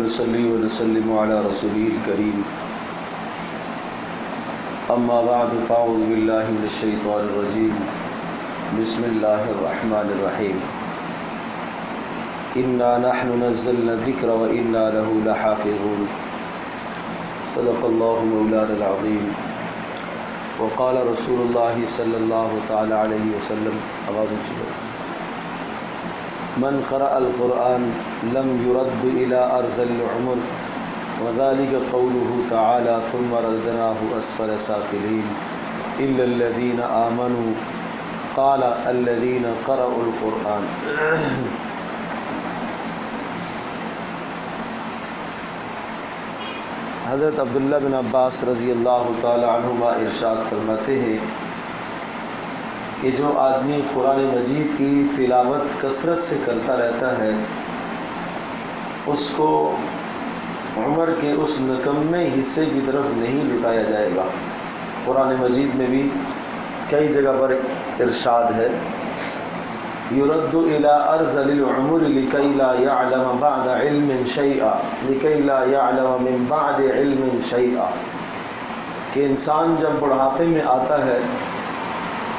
ونصلي ونسلم على رسوله الكريم أما بعد فأعوذ بالله من الشيطان الرجيم بسم الله الرحمن الرحيم إنا نحن نزلنا الذكر وإنا له لحافظون صدق الله مولانا العظيم وقال رسول الله صلى الله تعالى عليه وسلم آواز چلو من قرأ القرآن لم يرد إلى أرض العمر وذلك قوله تعالى ثم رددناه أسفل سافلين إلا الذين آمنوا قال الذين قرأوا القرآن. حضرت عبداللہ بن عباس رضی اللہ تعالی عنہما ارشاد فرماتے ہیں کہ جو آدمی قرآن مجید کی تلاوت کثرت سے کرتا رہتا ہے اس کو عمر کے اس نکمے حصے کی طرف نہیں لٹایا جائے گا. قرآن مجید میں بھی کئی جگہ پر ارشاد ہے یرد الی ارذل العمر لکی لا یعلم بعد علم شیئا لکی لا یعلم من بعد علم شیئا، کہ انسان جب بڑھاپے میں آتا ہے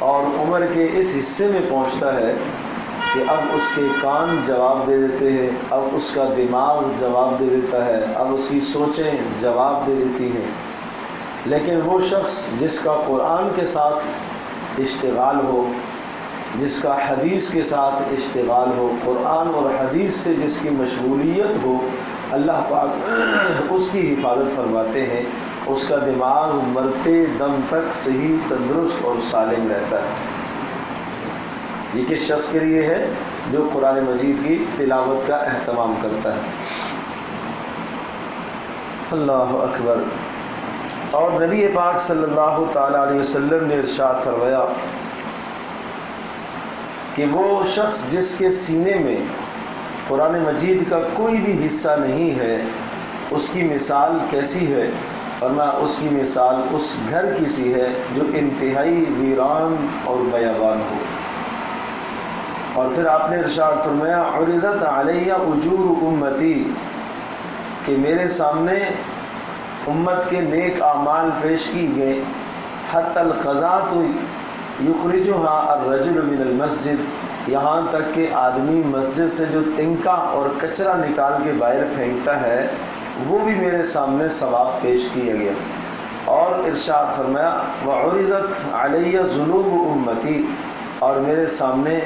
اور عمر کے اس حصے میں پہنچتا ہے کہ اب اس کے کان جواب دے دیتے ہیں، اب اس کا دماغ جواب دے دیتا ہے، اب اس کی سوچیں جواب دے دیتی ہیں، لیکن وہ شخص جس کا قرآن کے ساتھ اشتغال ہو، جس کا حدیث کے ساتھ اشتغال ہو، قرآن اور حدیث سے جس کی مشغولیت ہو، اللہ پاک اس کی حفاظت فرماتے ہیں، اس کا دماغ مرتے دم تک صحیح تندرست اور سالم رہتا ہے. یہ کس شخص کے لیے ہے؟ جو قرآن مجید کی تلاوت کا اہتمام کرتا ہے. اللہ اکبر. اور نبی پاک صلی اللہ تعالی علیہ وسلم نے ارشاد فرمایا کہ وہ شخص جس کے سینے میں قرآن مجید کا کوئی بھی حصہ نہیں ہے اس کی مثال کیسی ہے؟ فرمایا اس کی مثال اس گھر کی سی ہے جو انتہائی ویران اور بیابان ہو. اور پھر آپ نے ارشاد فرمایا عرضت علیہ اجور امتی، کہ میرے سامنے امت کے نیک اعمال پیش کی گئے، حتی القضاۃ یخرجها الرجل من المسجد، یہاں تک کہ آدمی مسجد سے جو تنکا اور کچرا نکال کے باہر پھینکتا ہے وہ بھی میرے سامنے ثواب پیش کیا گیا. اور ارشاد فرمایا وعرضت علیہ ذنوب امتی، اور میرے سامنے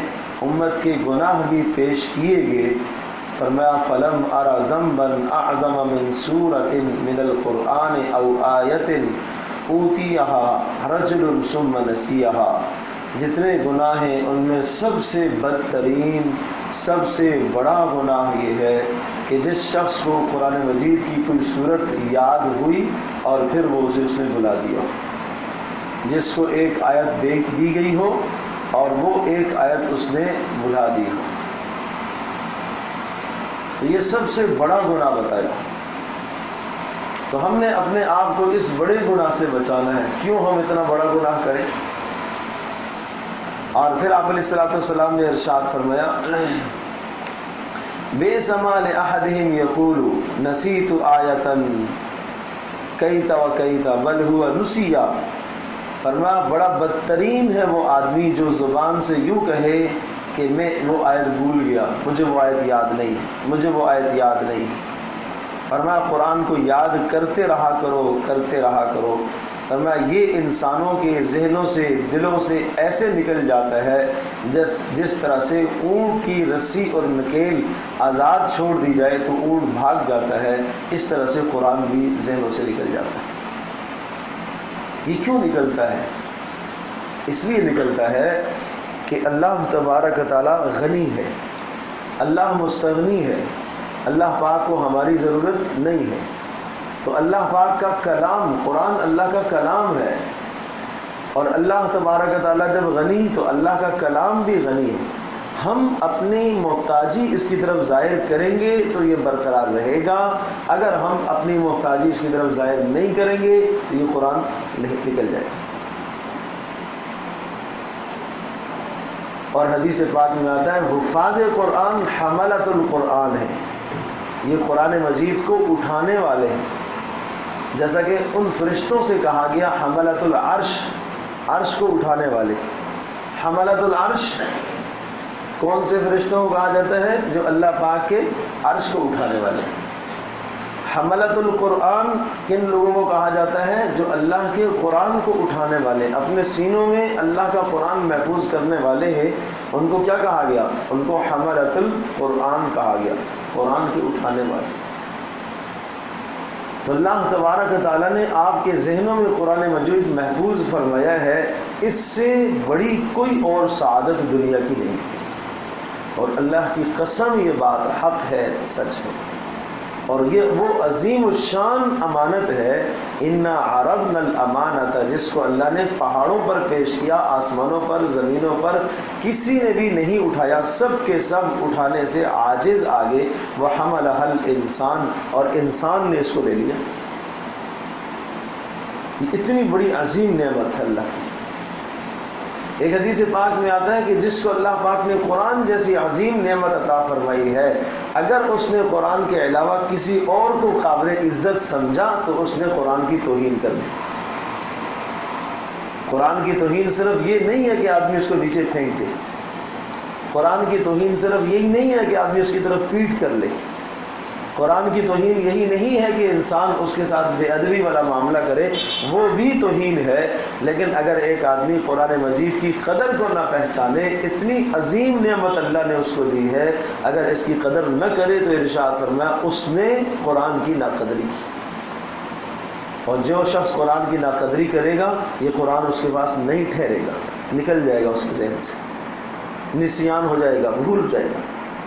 امت کے گناہ بھی پیش کیے گئے. فرمایا فلم ارى ذنبا اعظم من سورۃ من القرآن او آیۃ اوتیها رجل ثم نسیها، جتنے گناہ ہیں ان میں سب سے بدترین سب سے بڑا گناہ یہ ہے کہ جس شخص کو قرآن مجید کی کوئی صورت یاد ہوئی اور پھر وہ اسے اس نے بھلا دیا، جس کو ایک آیت دی گئی ہو اور وہ ایک آیت اس نے بھلا دی ہو. تو یہ سب سے بڑا گناہ بتایا. تو ہم نے اپنے آپ کو اس بڑے گناہ سے بچانا ہے. کیوں ہم اتنا بڑا گناہ کریں؟ اور پھر آپ علیہ الصلوۃ والسلام نے ارشاد فرمایا بئس ما لأحدهم يقول نسیت آیۃ کیت وکیت بل هو نسیا. فرمایا بڑا بدترین ہے وہ آدمی جو زبان سے یوں کہے کہ میں وہ آیت بھول گیا، مجھے وہ آیت یاد نہیں، مجھے وہ آیت یاد نہیں. فرمایا قرآن کو یاد کرتے رہا کرو، کرتے رہا کرو. فرمایا یہ انسانوں کے ذہنوں سے دلوں سے ایسے نکل جاتا ہے جس طرح سے اونٹ کی رسی اور نکیل آزاد چھوڑ دی جائے تو اونٹ بھاگ جاتا ہے، اس طرح سے قرآن بھی ذہنوں سے نکل جاتا ہے. یہ کیوں نکلتا ہے؟ اس لیے نکلتا ہے کہ اللہ تبارک تعالی غنی ہے، اللہ مستغنی ہے، اللہ پاک کو ہماری ضرورت نہیں ہے. تو اللہ پاک کا کلام قرآن اللہ کا کلام ہے، اور اللہ تبارک تعالیٰ جب غنی تو اللہ کا کلام بھی غنی ہے. ہم اپنی محتاجی اس کی طرف ظاہر کریں گے تو یہ برقرار رہے گا، اگر ہم اپنی محتاجی اس کی طرف ظاہر نہیں کریں گے تو یہ قرآن نکل جائے گا. اور حدیث پاک میں آتا ہے حفاظ قرآن حملۃ القرآن ہے، یہ قرآن مجید کو اٹھانے والے ہیں، جیسا کہ ان فرشتوں سے کہا گیا حملۃ العرش، عرش کو اٹھانے والے۔ حملۃ العرش کون سے فرشتوں کو کہا جاتا ہے؟ جو اللہ پاک کے عرش کو اٹھانے والے۔ حملۃ القرآن کن لوگوں کو کہا جاتا ہے؟ جو اللہ کے قرآن کو اٹھانے والے، اپنے سینوں میں اللہ کا قرآن محفوظ کرنے والے ہیں، ان کو کیا کہا گیا؟ ان کو حملۃ القرآن کہا گیا، قرآن کے اٹھانے والے۔ تو اللہ تبارک و تعالیٰ نے آپ کے ذہنوں میں قرآن مجید محفوظ فرمایا ہے، اس سے بڑی کوئی اور سعادت دنیا کی نہیں ہے، اور اللہ کی قسم یہ بات حق ہے، سچ ہے، اور یہ وہ عظیم الشان امانت ہے۔ انا عرضنا الامانت، جس کو اللہ نے پہاڑوں پر پیش کیا، آسمانوں پر، زمینوں پر کسی نے بھی نہیں اٹھایا، سب کے سب اٹھانے سے عاجز آگے۔ وحملها الانسان، اور انسان نے اس کو لے لیا۔ یہ اتنی بڑی عظیم نعمت ہے اللہ کی۔ ایک حدیث پاک میں آتا ہے کہ جس کو اللہ پاک نے قرآن جیسی عظیم نعمت عطا فرمائی ہے، اگر اس نے قرآن کے علاوہ کسی اور کو قابل عزت سمجھا تو اس نے قرآن کی توہین کر دی۔ قرآن کی توہین صرف یہ نہیں ہے کہ آدمی اس کو نیچے پھینک دے، قرآن کی توہین صرف یہی نہیں ہے کہ آدمی اس کی طرف پیٹ کر لے، قرآن کی توہین یہی نہیں ہے کہ انسان اس کے ساتھ بے ادبی والا معاملہ کرے، وہ بھی توہین ہے۔ لیکن اگر ایک آدمی قرآن مجید کی قدر کو نہ پہچانے، اتنی عظیم نعمت اللہ نے اس کو دی ہے، اگر اس کی قدر نہ کرے تو ارشاد فرمایا اس نے قرآن کی ناقدری کی۔ اور جو شخص قرآن کی ناقدری کرے گا، یہ قرآن اس کے پاس نہیں ٹھہرے گا، نکل جائے گا اس کے ذہن سے، نسیان ہو جائے گا، بھول جائے گا،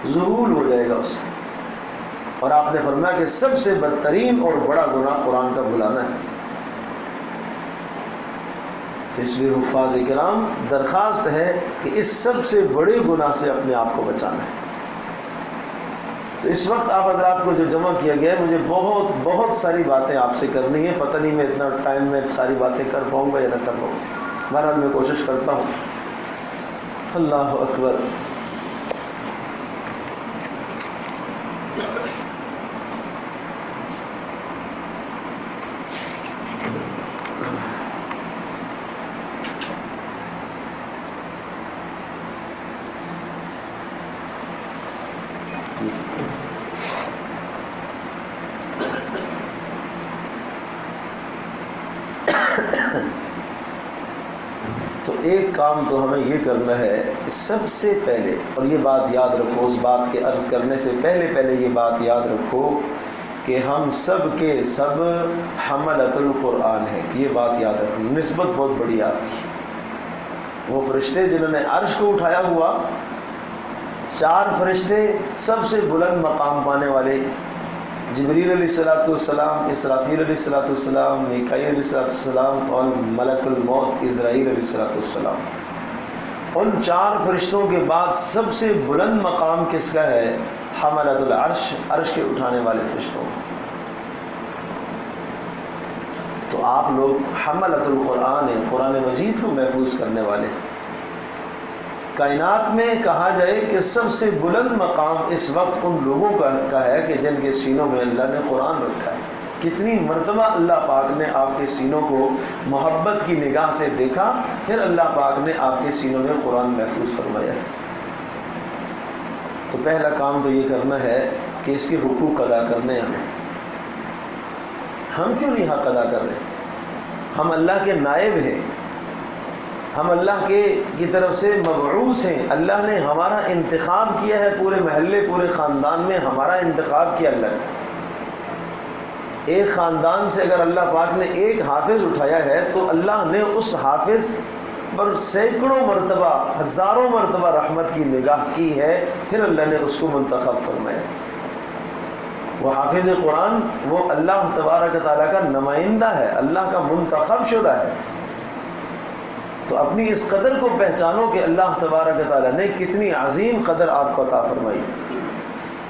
ذہول ہو جائے گا اسے۔ اور آپ نے فرمایا کہ سب سے بدترین اور بڑا گناہ قرآن کا بھلانا ہے۔ تو اس لیے حفاظ کرام درخواست ہے کہ اس سب سے بڑے گناہ سے اپنے آپ کو بچانا ہے۔ تو اس وقت آپ حضرات کو جو جمع کیا گیا ہے، مجھے بہت ساری باتیں آپ سے کرنی ہے، پتہ نہیں میں اتنا ٹائم میں ساری باتیں کر پاؤں گا یا نہ کر پاؤں گا، بہرحال میں کوشش کرتا ہوں۔ اللہ اکبر۔ تو ایک کام تو ہمیں یہ کرنا ہے کہ سب سے پہلے، اور یہ بات یاد رکھو، اس بات کے عرض کرنے سے پہلے یہ بات یاد رکھو کہ ہم سب کے سب حملۃ القرآن ہیں، یہ بات یاد رکھو، نسبت بہت بڑی آپ کی۔ وہ فرشتے جنہوں نے عرش کو اٹھایا ہوا، 4 فرشتے سب سے بلند مقام پانے والے، جبریل علیہ السلام، اسرافیل علیہ السلام، میکائیل علیہ السلام اور ملک الموت اسرائیل علیہ السلام، ان 4 فرشتوں کے بعد سب سے بلند مقام کس کا ہے؟ حملۃ العرش، عرش کے اٹھانے والے فرشتوں۔ تو آپ لوگ حملۃ القرآن ہیں، قرآن مجید کو محفوظ کرنے والے۔ کائنات میں کہا جائے کہ سب سے بلند مقام اس وقت ان لوگوں کا ہے کہ جن کے سینوں میں اللہ نے قرآن رکھا ہے۔ کتنی مرتبہ اللہ پاک نے آپ کے سینوں کو محبت کی نگاہ سے دیکھا، پھر اللہ پاک نے آپ کے سینوں میں قرآن محفوظ فرمایا ہے۔ تو پہلا کام تو یہ کرنا ہے کہ اس کے حقوق ادا کرنے ہمیں۔ ہم کیوں نہیں حق ادا کر رہے؟ ہم اللہ کے نائب ہیں، ہم اللہ کی طرف سے مبعوث ہیں، اللہ نے ہمارا انتخاب کیا ہے، پورے محلے پورے خاندان میں ہمارا انتخاب کیا اللہ نے۔ ایک خاندان سے اگر اللہ پاک نے ایک حافظ اٹھایا ہے تو اللہ نے اس حافظ پر سینکڑوں مرتبہ، ہزاروں مرتبہ رحمت کی نگاہ کی ہے، پھر اللہ نے اس کو منتخب فرمایا۔ وہ حافظ قرآن وہ اللہ تبارک تعالیٰ کا نمائندہ ہے، اللہ کا منتخب شدہ ہے۔ تو اپنی اس قدر کو پہچانو کہ اللہ تبارک تعالیٰ نے کتنی عظیم قدر آپ کو عطا فرمائی۔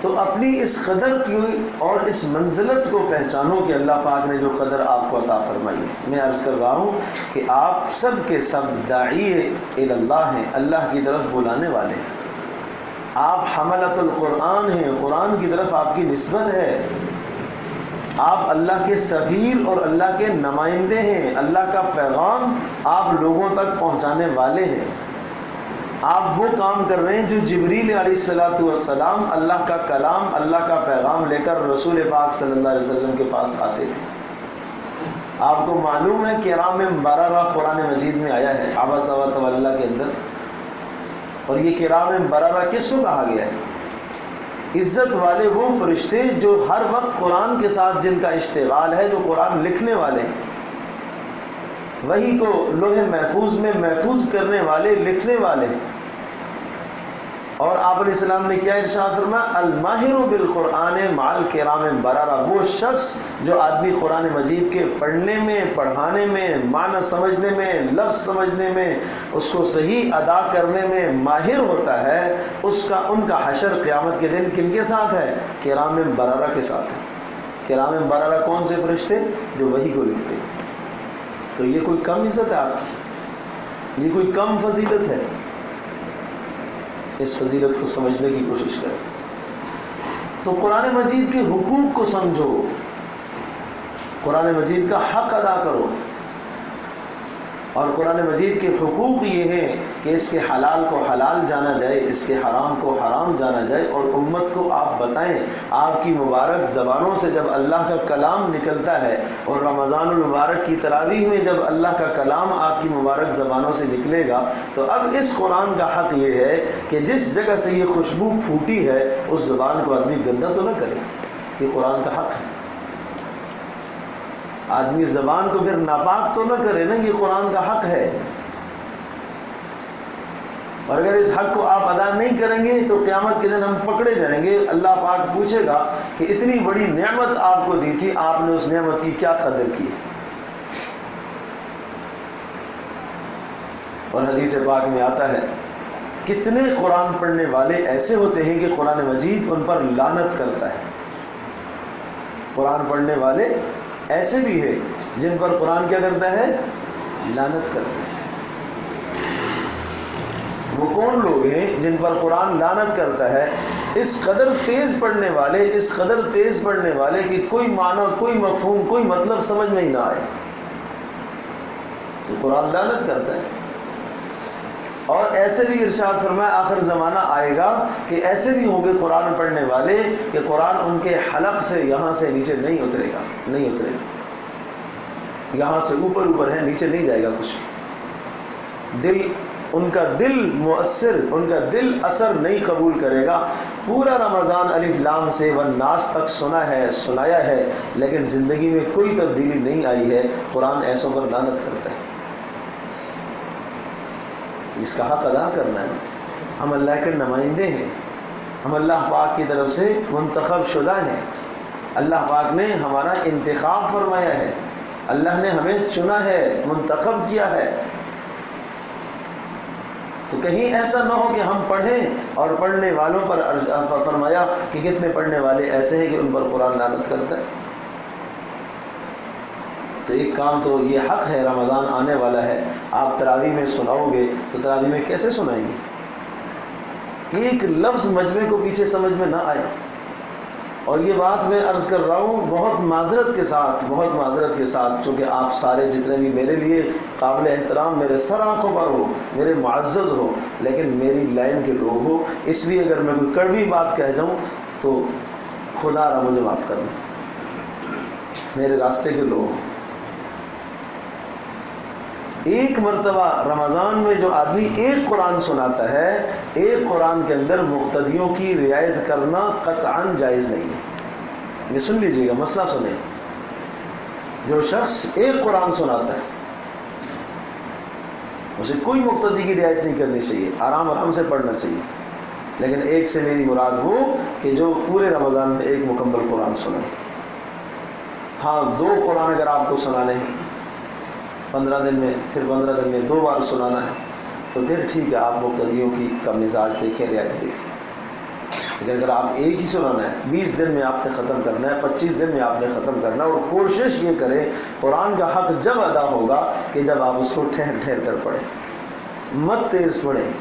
تو اپنی اس قدر کی اور اس منزلت کو پہچانو کہ اللہ پاک نے جو قدر آپ کو عطا فرمائی ہے۔ میں عرض کر رہا ہوں کہ آپ سب کے سب داعی الی اللہ ہیں، اللہ کی طرف بلانے والے ہیں۔ آپ حملۃ القرآن ہیں، قرآن کی طرف آپ کی نسبت ہے، آپ اللہ کے سفیر اور اللہ کے نمائندے ہیں، اللہ کا پیغام آپ لوگوں تک پہنچانے والے ہیں۔ آپ وہ کام کر رہے ہیں جو جبریل علیہ السلام اللہ کا کلام، اللہ کا پیغام لے کر رسول پاک صلی اللہ علیہ وسلم کے پاس آتے تھے۔ آپ کو معلوم ہے کرام بررہ قرآن مجید میں آیا ہے، عبس و تولی کے اندر، اور یہ کرام بررہ کس کو کہا گیا ہے؟ عزت والے وہ فرشتے جو ہر وقت قرآن کے ساتھ جن کا اشتغال ہے، جو قرآن لکھنے والے ہیں، وہی کو لوح محفوظ میں محفوظ کرنے والے، لکھنے والے۔ اور آپ علیہ السلام نے کیا ارشاد فرمایا؟ الماہر بالقرآن مع الکرام بررہ، وہ شخص جو آدمی قرآن مجید کے پڑھنے میں، پڑھانے میں، معنی سمجھنے میں، لفظ سمجھنے میں، اس کو صحیح ادا کرنے میں ماہر ہوتا ہے، ان کا حشر قیامت کے دن کن کے ساتھ ہے؟ کرام بررہ کے ساتھ ہے۔ کرام بررہ کون سے فرشتے؟ جو وحی کو لکھتے۔ تو یہ کوئی کم عزت ہے آپ کی؟ یہ کوئی کم فضیلت ہے؟ اس فضیلت کو سمجھنے کی کوشش کریں۔ تو قرآن مجید کے حقوق کو سمجھو، قرآن مجید کا حق ادا کرو، اور قرآن مجید کے حقوق یہ ہیں کہ اس کے حلال کو حلال جانا جائے، اس کے حرام کو حرام جانا جائے، اور امت کو آپ بتائیں۔ آپ کی مبارک زبانوں سے جب اللہ کا کلام نکلتا ہے، اور رمضان المبارک کی تراویح میں جب اللہ کا کلام آپ کی مبارک زبانوں سے نکلے گا، تو اب اس قرآن کا حق یہ ہے کہ جس جگہ سے یہ خوشبو پھوٹی ہے، اس زبان کو آدمی گندا تو نہ کرے، کہ قرآن کا حق ہے۔ آدمی زبان کو پھر ناپاک تو نہ کرے نا، یہ قرآن کا حق ہے۔ اور اگر اس حق کو آپ ادا نہیں کریں گے تو قیامت کے دن ہم پکڑے جائیں گے، اللہ پاک پوچھے گا کہ اتنی بڑی نعمت آپ کو دی تھی، آپ نے اس نعمت کی کیا قدر کی؟ اور حدیث پاک میں آتا ہے کتنے قرآن پڑھنے والے ایسے ہوتے ہیں کہ قرآن مجید ان پر لعنت کرتا ہے۔ قرآن پڑھنے والے ایسے بھی ہیں جن پر قرآن کیا کرتا ہے؟ لعنت کرتا ہے۔ وہ کون لوگ ہیں جن پر قرآن لعنت کرتا ہے؟ اس قدر تیز پڑھنے والے، اس قدر تیز پڑھنے والے کہ کوئی معنی، کوئی مفہوم، کوئی مطلب سمجھ میں ہی نہ آئے، تو قرآن لعنت کرتا ہے۔ اور ایسے بھی ارشاد فرمایا آخر زمانہ آئے گا کہ ایسے بھی ہوں گے قرآن پڑھنے والے کہ قرآن ان کے حلق سے یہاں سے نیچے نہیں اترے گا، نہیں اترے گا، یہاں سے اوپر اوپر ہے، نیچے نہیں جائے گا کچھ بھی۔ ان کا دل مؤثر، ان کا دل اثر نہیں قبول کرے گا۔ پورا رمضان الف لام سے والناس تک سنا ہے، سنایا ہے، لیکن زندگی میں کوئی تبدیلی نہیں آئی ہے۔ قرآن ایسوں پر لعنت کرتا ہے۔ اس کا حق ادا کرنا ہے۔ ہم اللہ کے نمائندے ہیں، ہم اللہ پاک کی طرف سے منتخب شدہ ہیں، اللہ پاک نے ہمارا انتخاب فرمایا ہے، اللہ نے ہمیں چنا ہے، منتخب کیا ہے۔ تو کہیں ایسا نہ ہو کہ ہم پڑھیں اور پڑھنے والوں پر فرمایا کہ کتنے پڑھنے والے ایسے ہیں کہ ان پر قرآن لعنت کرتا ہے۔ تو ایک کام تو یہ حق ہے، رمضان آنے والا ہے، آپ تراویح میں سناؤ گے تو تراویح میں کیسے سنائیں گے؟ ایک لفظ مجمع کو پیچھے سمجھ میں نہ آئے۔ اور یہ بات میں عرض کر رہا ہوں بہت معذرت کے ساتھ، بہت معذرت کے ساتھ، چونکہ آپ سارے جتنے بھی میرے لیے قابل احترام، میرے سر آنکھوں پر ہو، میرے معزز ہو، لیکن میری لائن کے لوگ ہو، اس لیے اگر میں کوئی کڑوی بات کہہ جاؤں تو خدا را مجھے معاف کرنا، میرے راستے کے لوگ ہو۔ ایک مرتبہ رمضان میں جو آدمی ایک قرآن سناتا ہے، ایک قرآن کے اندر مقتدیوں کی رعایت کرنا قطعاً جائز نہیں ہے۔ یہ سن لیجئے گا، مسئلہ سنیں۔ جو شخص ایک قرآن سناتا ہے اسے کوئی مقتدی کی رعایت نہیں کرنی چاہیے، آرام آرام سے پڑھنا چاہیے، لیکن ایک سے میری مراد وہ کہ جو پورے رمضان میں ایک مکمل قرآن سنائے۔ ہاں 2 قرآن اگر آپ کو سنانے ہیں 15 دن میں، پھر 15 دن میں 2 بار سنانا ہے تو پھر ٹھیک ہے، آپ مقتدیوں کی کا مزاج دیکھیں، رعایت دیکھیں۔ لیکن اگر آپ ایک ہی سنانا ہے، 20 دن میں آپ نے ختم کرنا ہے، 25 دن میں آپ نے ختم کرنا ہے، اور کوشش یہ کریں قرآن کا حق جب ادا ہوگا کہ جب آپ اس کو ٹھہر ٹھہر کر پڑھیں، مت تیز پڑھیں،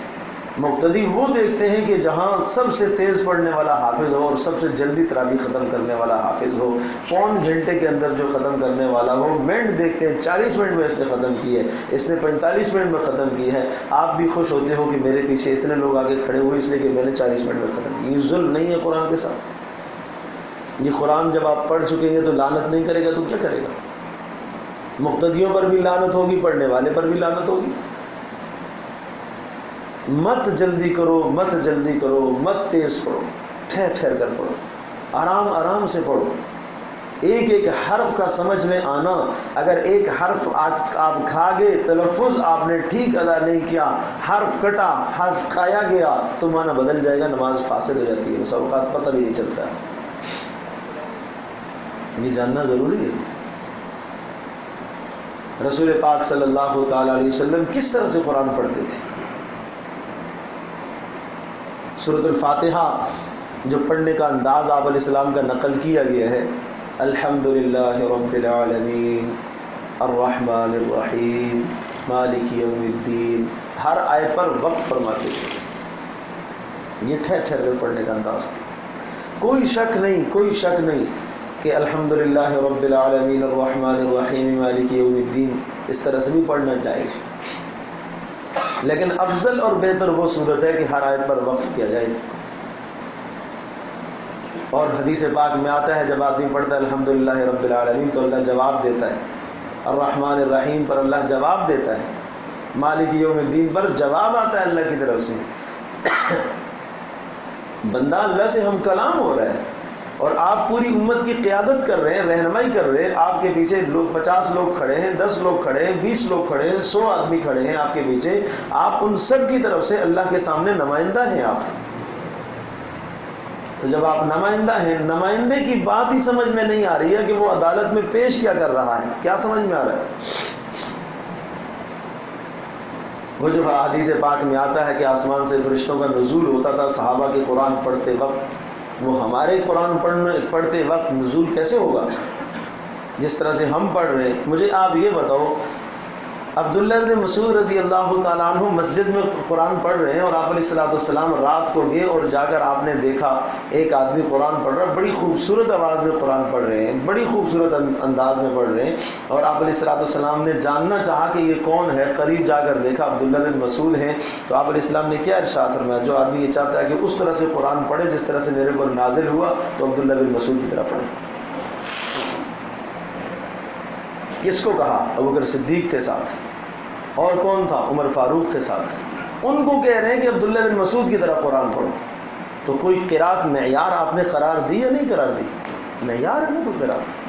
مقتدی وہ دیکھتے ہیں کہ جہاں سب سے تیز پڑھنے والا حافظ ہو اور سب سے جلدی تراویح ختم کرنے والا حافظ ہو، پون گھنٹے کے اندر جو ختم کرنے والا ہو، منٹ دیکھتے ہیں 40 منٹ میں اس نے ختم کی ہے، اس نے 45 منٹ میں ختم کی ہے، آپ بھی خوش ہوتے ہو کہ میرے پیچھے اتنے لوگ آگے کھڑے ہوئے اس لیے کہ میں نے 40 منٹ میں ختم کی۔ یہ ظلم نہیں ہے قرآن کے ساتھ؟ یہ قرآن جب آپ پڑھ چکیں گے تو لعنت نہیں کرے گا تو کیا کرے گا؟ مقتدیوں پر بھی لعنت ہوگی، پڑھنے والے پر بھی لعنت ہوگی۔ مت جلدی کرو، مت جلدی کرو، مت تیز پڑھو، ٹھہر ٹھہر کر پڑھو، آرام آرام سے پڑھو۔ ایک ایک حرف کا سمجھ میں آنا، اگر ایک حرف آپ کھا گئے، تلفظ آپ نے ٹھیک ادا نہیں کیا، حرف کٹا، حرف کھایا گیا تو معنی بدل جائے گا، نماز فاسد ہو جاتی ہے، بس اوقات پتہ بھی نہیں چلتا ہے۔ یہ جاننا ضروری ہے۔ رسول پاک صلی اللہ تعالی علیہ وسلم کس طرح سے قرآن پڑھتے تھے؟ سورۃ الفاتحہ جو پڑھنے کا انداز آپ علیہ السلام کا نقل کیا گیا ہے، الحمدللہ رب العالمین الرحمن الرحیم مالک یوم الدین، ہر آیت پر وقف فرماتے تھے۔ یہ ٹھہر ٹھہر کر پڑھنے کا انداز تھا۔ کوئی شک نہیں، کوئی شک نہیں کہ الحمدللہ رب العالمین الرحمن الرحیم مالک یوم الدین اس طرح سے بھی پڑھنا چاہیے، لیکن افضل اور بہتر وہ صورت ہے کہ ہر آیت پر وقف کیا جائے۔ اور حدیث پاک میں آتا ہے جب آدمی پڑھتا ہے الحمدللہ رب العالمین تو اللہ جواب دیتا ہے، الرحمن الرحیم پر اللہ جواب دیتا ہے، مالک یوم الدین پر جواب آتا ہے اللہ کی طرف سے۔ بندہ اللہ سے ہم کلام ہو رہا ہے اور آپ پوری امت کی قیادت کر رہے ہیں، رہنمائی کر رہے ہیں، آپ کے پیچھے 50 لوگ کھڑے ہیں، 10 لوگ کھڑے ہیں، 20 لوگ کھڑے ہیں، 100 آدمی کھڑے ہیں آپ کے پیچھے، آپ ان سب کی طرف سے اللہ کے سامنے نمائندہ ہیں آپ۔ تو جب آپ نمائندہ ہیں، نمائندے کی بات ہی سمجھ میں نہیں آ رہی ہے کہ وہ عدالت میں پیش کیا کر رہا ہے، کیا سمجھ میں آ رہا ہے؟ وہ جو حدیث پاک میں آتا ہے کہ آسمان سے فرشتوں کا نزول ہوتا تھا صحابہ کے قرآن پڑھتے وقت، وہ ہمارے قرآن پڑھتے وقت نزول کیسے ہوگا جس طرح سے ہم پڑھ رہے ہیں؟ مجھے آپ یہ بتاؤ، عبداللہ بن مسعود رضی اللہ تعالیٰ عنہ مسجد میں قرآن پڑھ رہے ہیں اور آپ علیہ السلام رات کو گئے اور جا کر آپ نے دیکھا ایک آدمی قرآن پڑھ رہا ہے، بڑی خوبصورت آواز میں قرآن پڑھ رہے ہیں، بڑی خوبصورت انداز میں پڑھ رہے ہیں، اور آپ علیہ السلام نے جاننا چاہا کہ یہ کون ہے، قریب جا کر دیکھا عبداللہ بن مسعود ہیں، تو آپ علیہ السلام نے کیا ارشاد فرمایا؟ جو آدمی یہ چاہتا ہے کہ اس طرح سے قرآن پڑھے جس طرح سے میرے پر نازل ہوا تو عبداللہ بن مسعود کی طرح پڑھے۔ کس کو کہا؟ ابوبکر صدیق تھے ساتھ، اور کون تھا؟ عمر فاروق تھے ساتھ، ان کو کہہ رہے ہیں کہ عبداللہ بن مسعود کی طرح قرآن پڑھو۔ تو کوئی قرات معیار آپ نے قرار دی یا نہیں قرار دی؟ معیار ہے نا کوئی قرات۔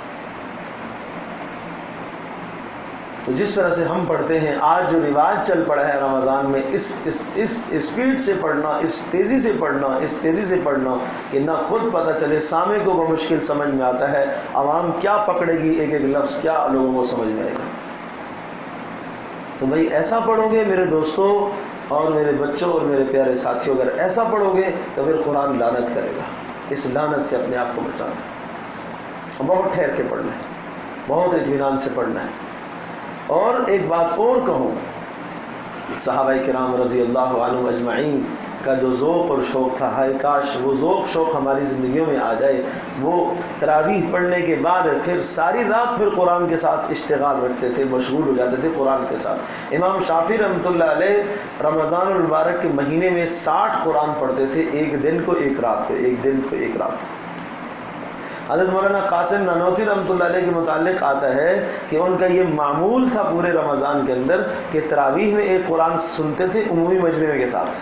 تو جس طرح سے ہم پڑھتے ہیں، آج جو رواج چل پڑا ہے رمضان میں، اس اسپیڈ سے پڑھنا، اس تیزی سے پڑھنا، اس تیزی سے پڑھنا کہ نہ خود پتہ چلے، سامع کو بمشکل سمجھ میں آتا ہے، عوام کیا پکڑے گی، ایک ایک لفظ کیا لوگوں کو سمجھ میں آئے گا۔ تو بھائی ایسا پڑھو گے میرے دوستوں اور میرے بچوں اور میرے پیارے ساتھیوں، اگر ایسا پڑھو گے تو پھر قرآن لعنت کرے گا۔ اس لعنت سے اپنے آپ کو بچانا، بہت ٹھہر کے پڑھنا ہے، بہت اطمینان سے پڑھنا ہے۔ اور ایک بات اور کہوں، صحابہ کرام رضی اللہ عنہم اجمعین کا جو ذوق اور شوق تھا، ہائے کاش وہ ذوق شوق ہماری زندگیوں میں آ جائے۔ وہ تراویح پڑھنے کے بعد پھر ساری رات پھر قرآن کے ساتھ اشتغال رکھتے تھے، مشغول ہو جاتے تھے قرآن کے ساتھ۔ امام شافعی رحمۃ اللہ علیہ رمضان المبارک کے مہینے میں 60 قرآن پڑھتے تھے، ایک دن کو ایک رات کو، ایک دن کو ایک رات کو۔ حضرت مولانا قاسم نانوتوی رحمۃ اللہ علیہ کے متعلق آتا ہے کہ ان کا یہ معمول تھا پورے رمضان کے اندر کہ تراویح میں ایک قرآن سنتے تھے عمومی مجمع کے ساتھ،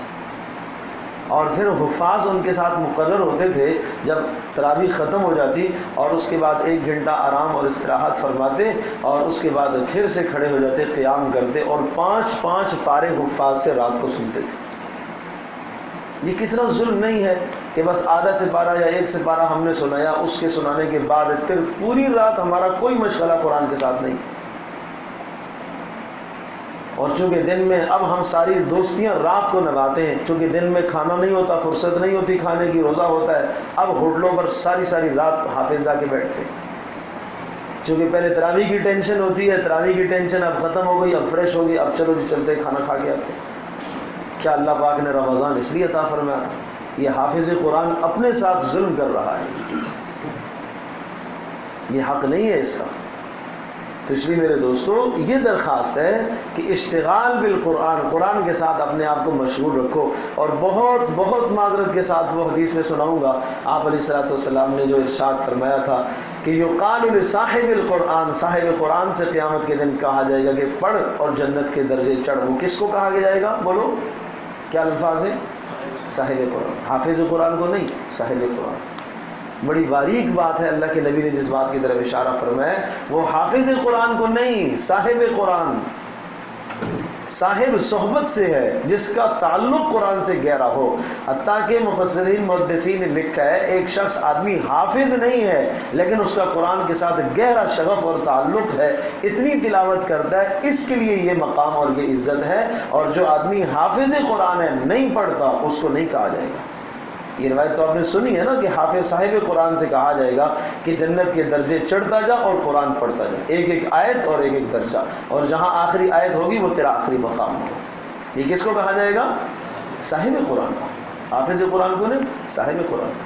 اور پھر حفاظ ان کے ساتھ مقرر ہوتے تھے۔ جب تراویح ختم ہو جاتی اور اس کے بعد 1 گھنٹہ آرام اور استراحت فرماتے اور اس کے بعد پھر سے کھڑے ہو جاتے، قیام کرتے اور 5 پارے حفاظ سے رات کو سنتے تھے۔ یہ کتنا ظلم نہیں ہے کہ بس آدھا سپارہ یا 1 سپارہ ہم نے سنایا، اس کے سنانے کے بعد پھر پوری رات ہمارا کوئی مشغلہ قرآن کے ساتھ نہیں۔ اور چونکہ دن میں اب ہم ساری دوستیاں رات کو نبھاتے ہیں، چونکہ دن میں کھانا نہیں ہوتا، فرصت نہیں ہوتی کھانے کی، روزہ ہوتا ہے، اب ہوٹلوں پر ساری رات حافظ جا کے بیٹھتے ہیں۔ چونکہ پہلے تراویح کی ٹینشن ہوتی ہے، تراویح کی ٹینشن اب ختم ہو گئی، اب فریش ہو گئی، اب چلو جی چلتے کھانا کھا کے آتے ہیں۔ کیا اللہ پاک نے رمضان اس لیے عطا فرمایا تھا؟ یہ حافظ قرآن اپنے ساتھ ظلم کر رہا ہے، یہ حق نہیں ہے اس کا۔ تو اس لیے میرے دوستو یہ درخواست ہے کہ اشتغال بالقرآن، قرآن کے ساتھ اپنے آپ کو مشغول رکھو۔ اور بہت بہت معذرت کے ساتھ وہ حدیث میں سناؤں گا، آپ علیہ الصلوۃ والسلام نے جو ارشاد فرمایا تھا کہ یقال لصاحب القرآن، صاحب قرآن سے قیامت کے دن کہا جائے گا کہ پڑھ اور جنت کے درجے چڑھ۔ وہ کس کو کہا جائے گا؟ بولو کیا الفاظ ہیں؟ صاحب قرآن، حافظ قرآن کو نہیں، صاحب قرآن۔ بڑی باریک بات ہے، اللہ کے نبی نے جس بات کی طرف اشارہ فرمایا وہ حافظ قرآن کو نہیں، صاحب قرآن۔ صاحب صحبت سے ہے جس کا تعلق قرآن سے گہرا ہو۔ حتیٰ کہ مفسرین محدثین نے لکھا ہے ایک شخص آدمی حافظ نہیں ہے لیکن اس کا قرآن کے ساتھ گہرا شغف اور تعلق ہے، اتنی تلاوت کرتا ہے، اس کے لیے یہ مقام اور یہ عزت ہے۔ اور جو آدمی حافظ قرآن ہے نہیں پڑھتا اس کو نہیں کہا جائے گا۔ یہ روایت تو آپ نے سنی ہے نا کہ حافظ صاحب قرآن سے کہا جائے گا کہ جنت کے درجے چڑھتا جا اور قرآن پڑھتا جا، ایک ایک آیت اور ایک ایک درجہ، اور جہاں آخری آیت ہوگی وہ تیرا آخری مقام ہوگا۔ یہ کس کو کہا جائے گا؟ صاحب قرآن کو، حافظ قرآن کو نہیں، صاحب قرآن کو۔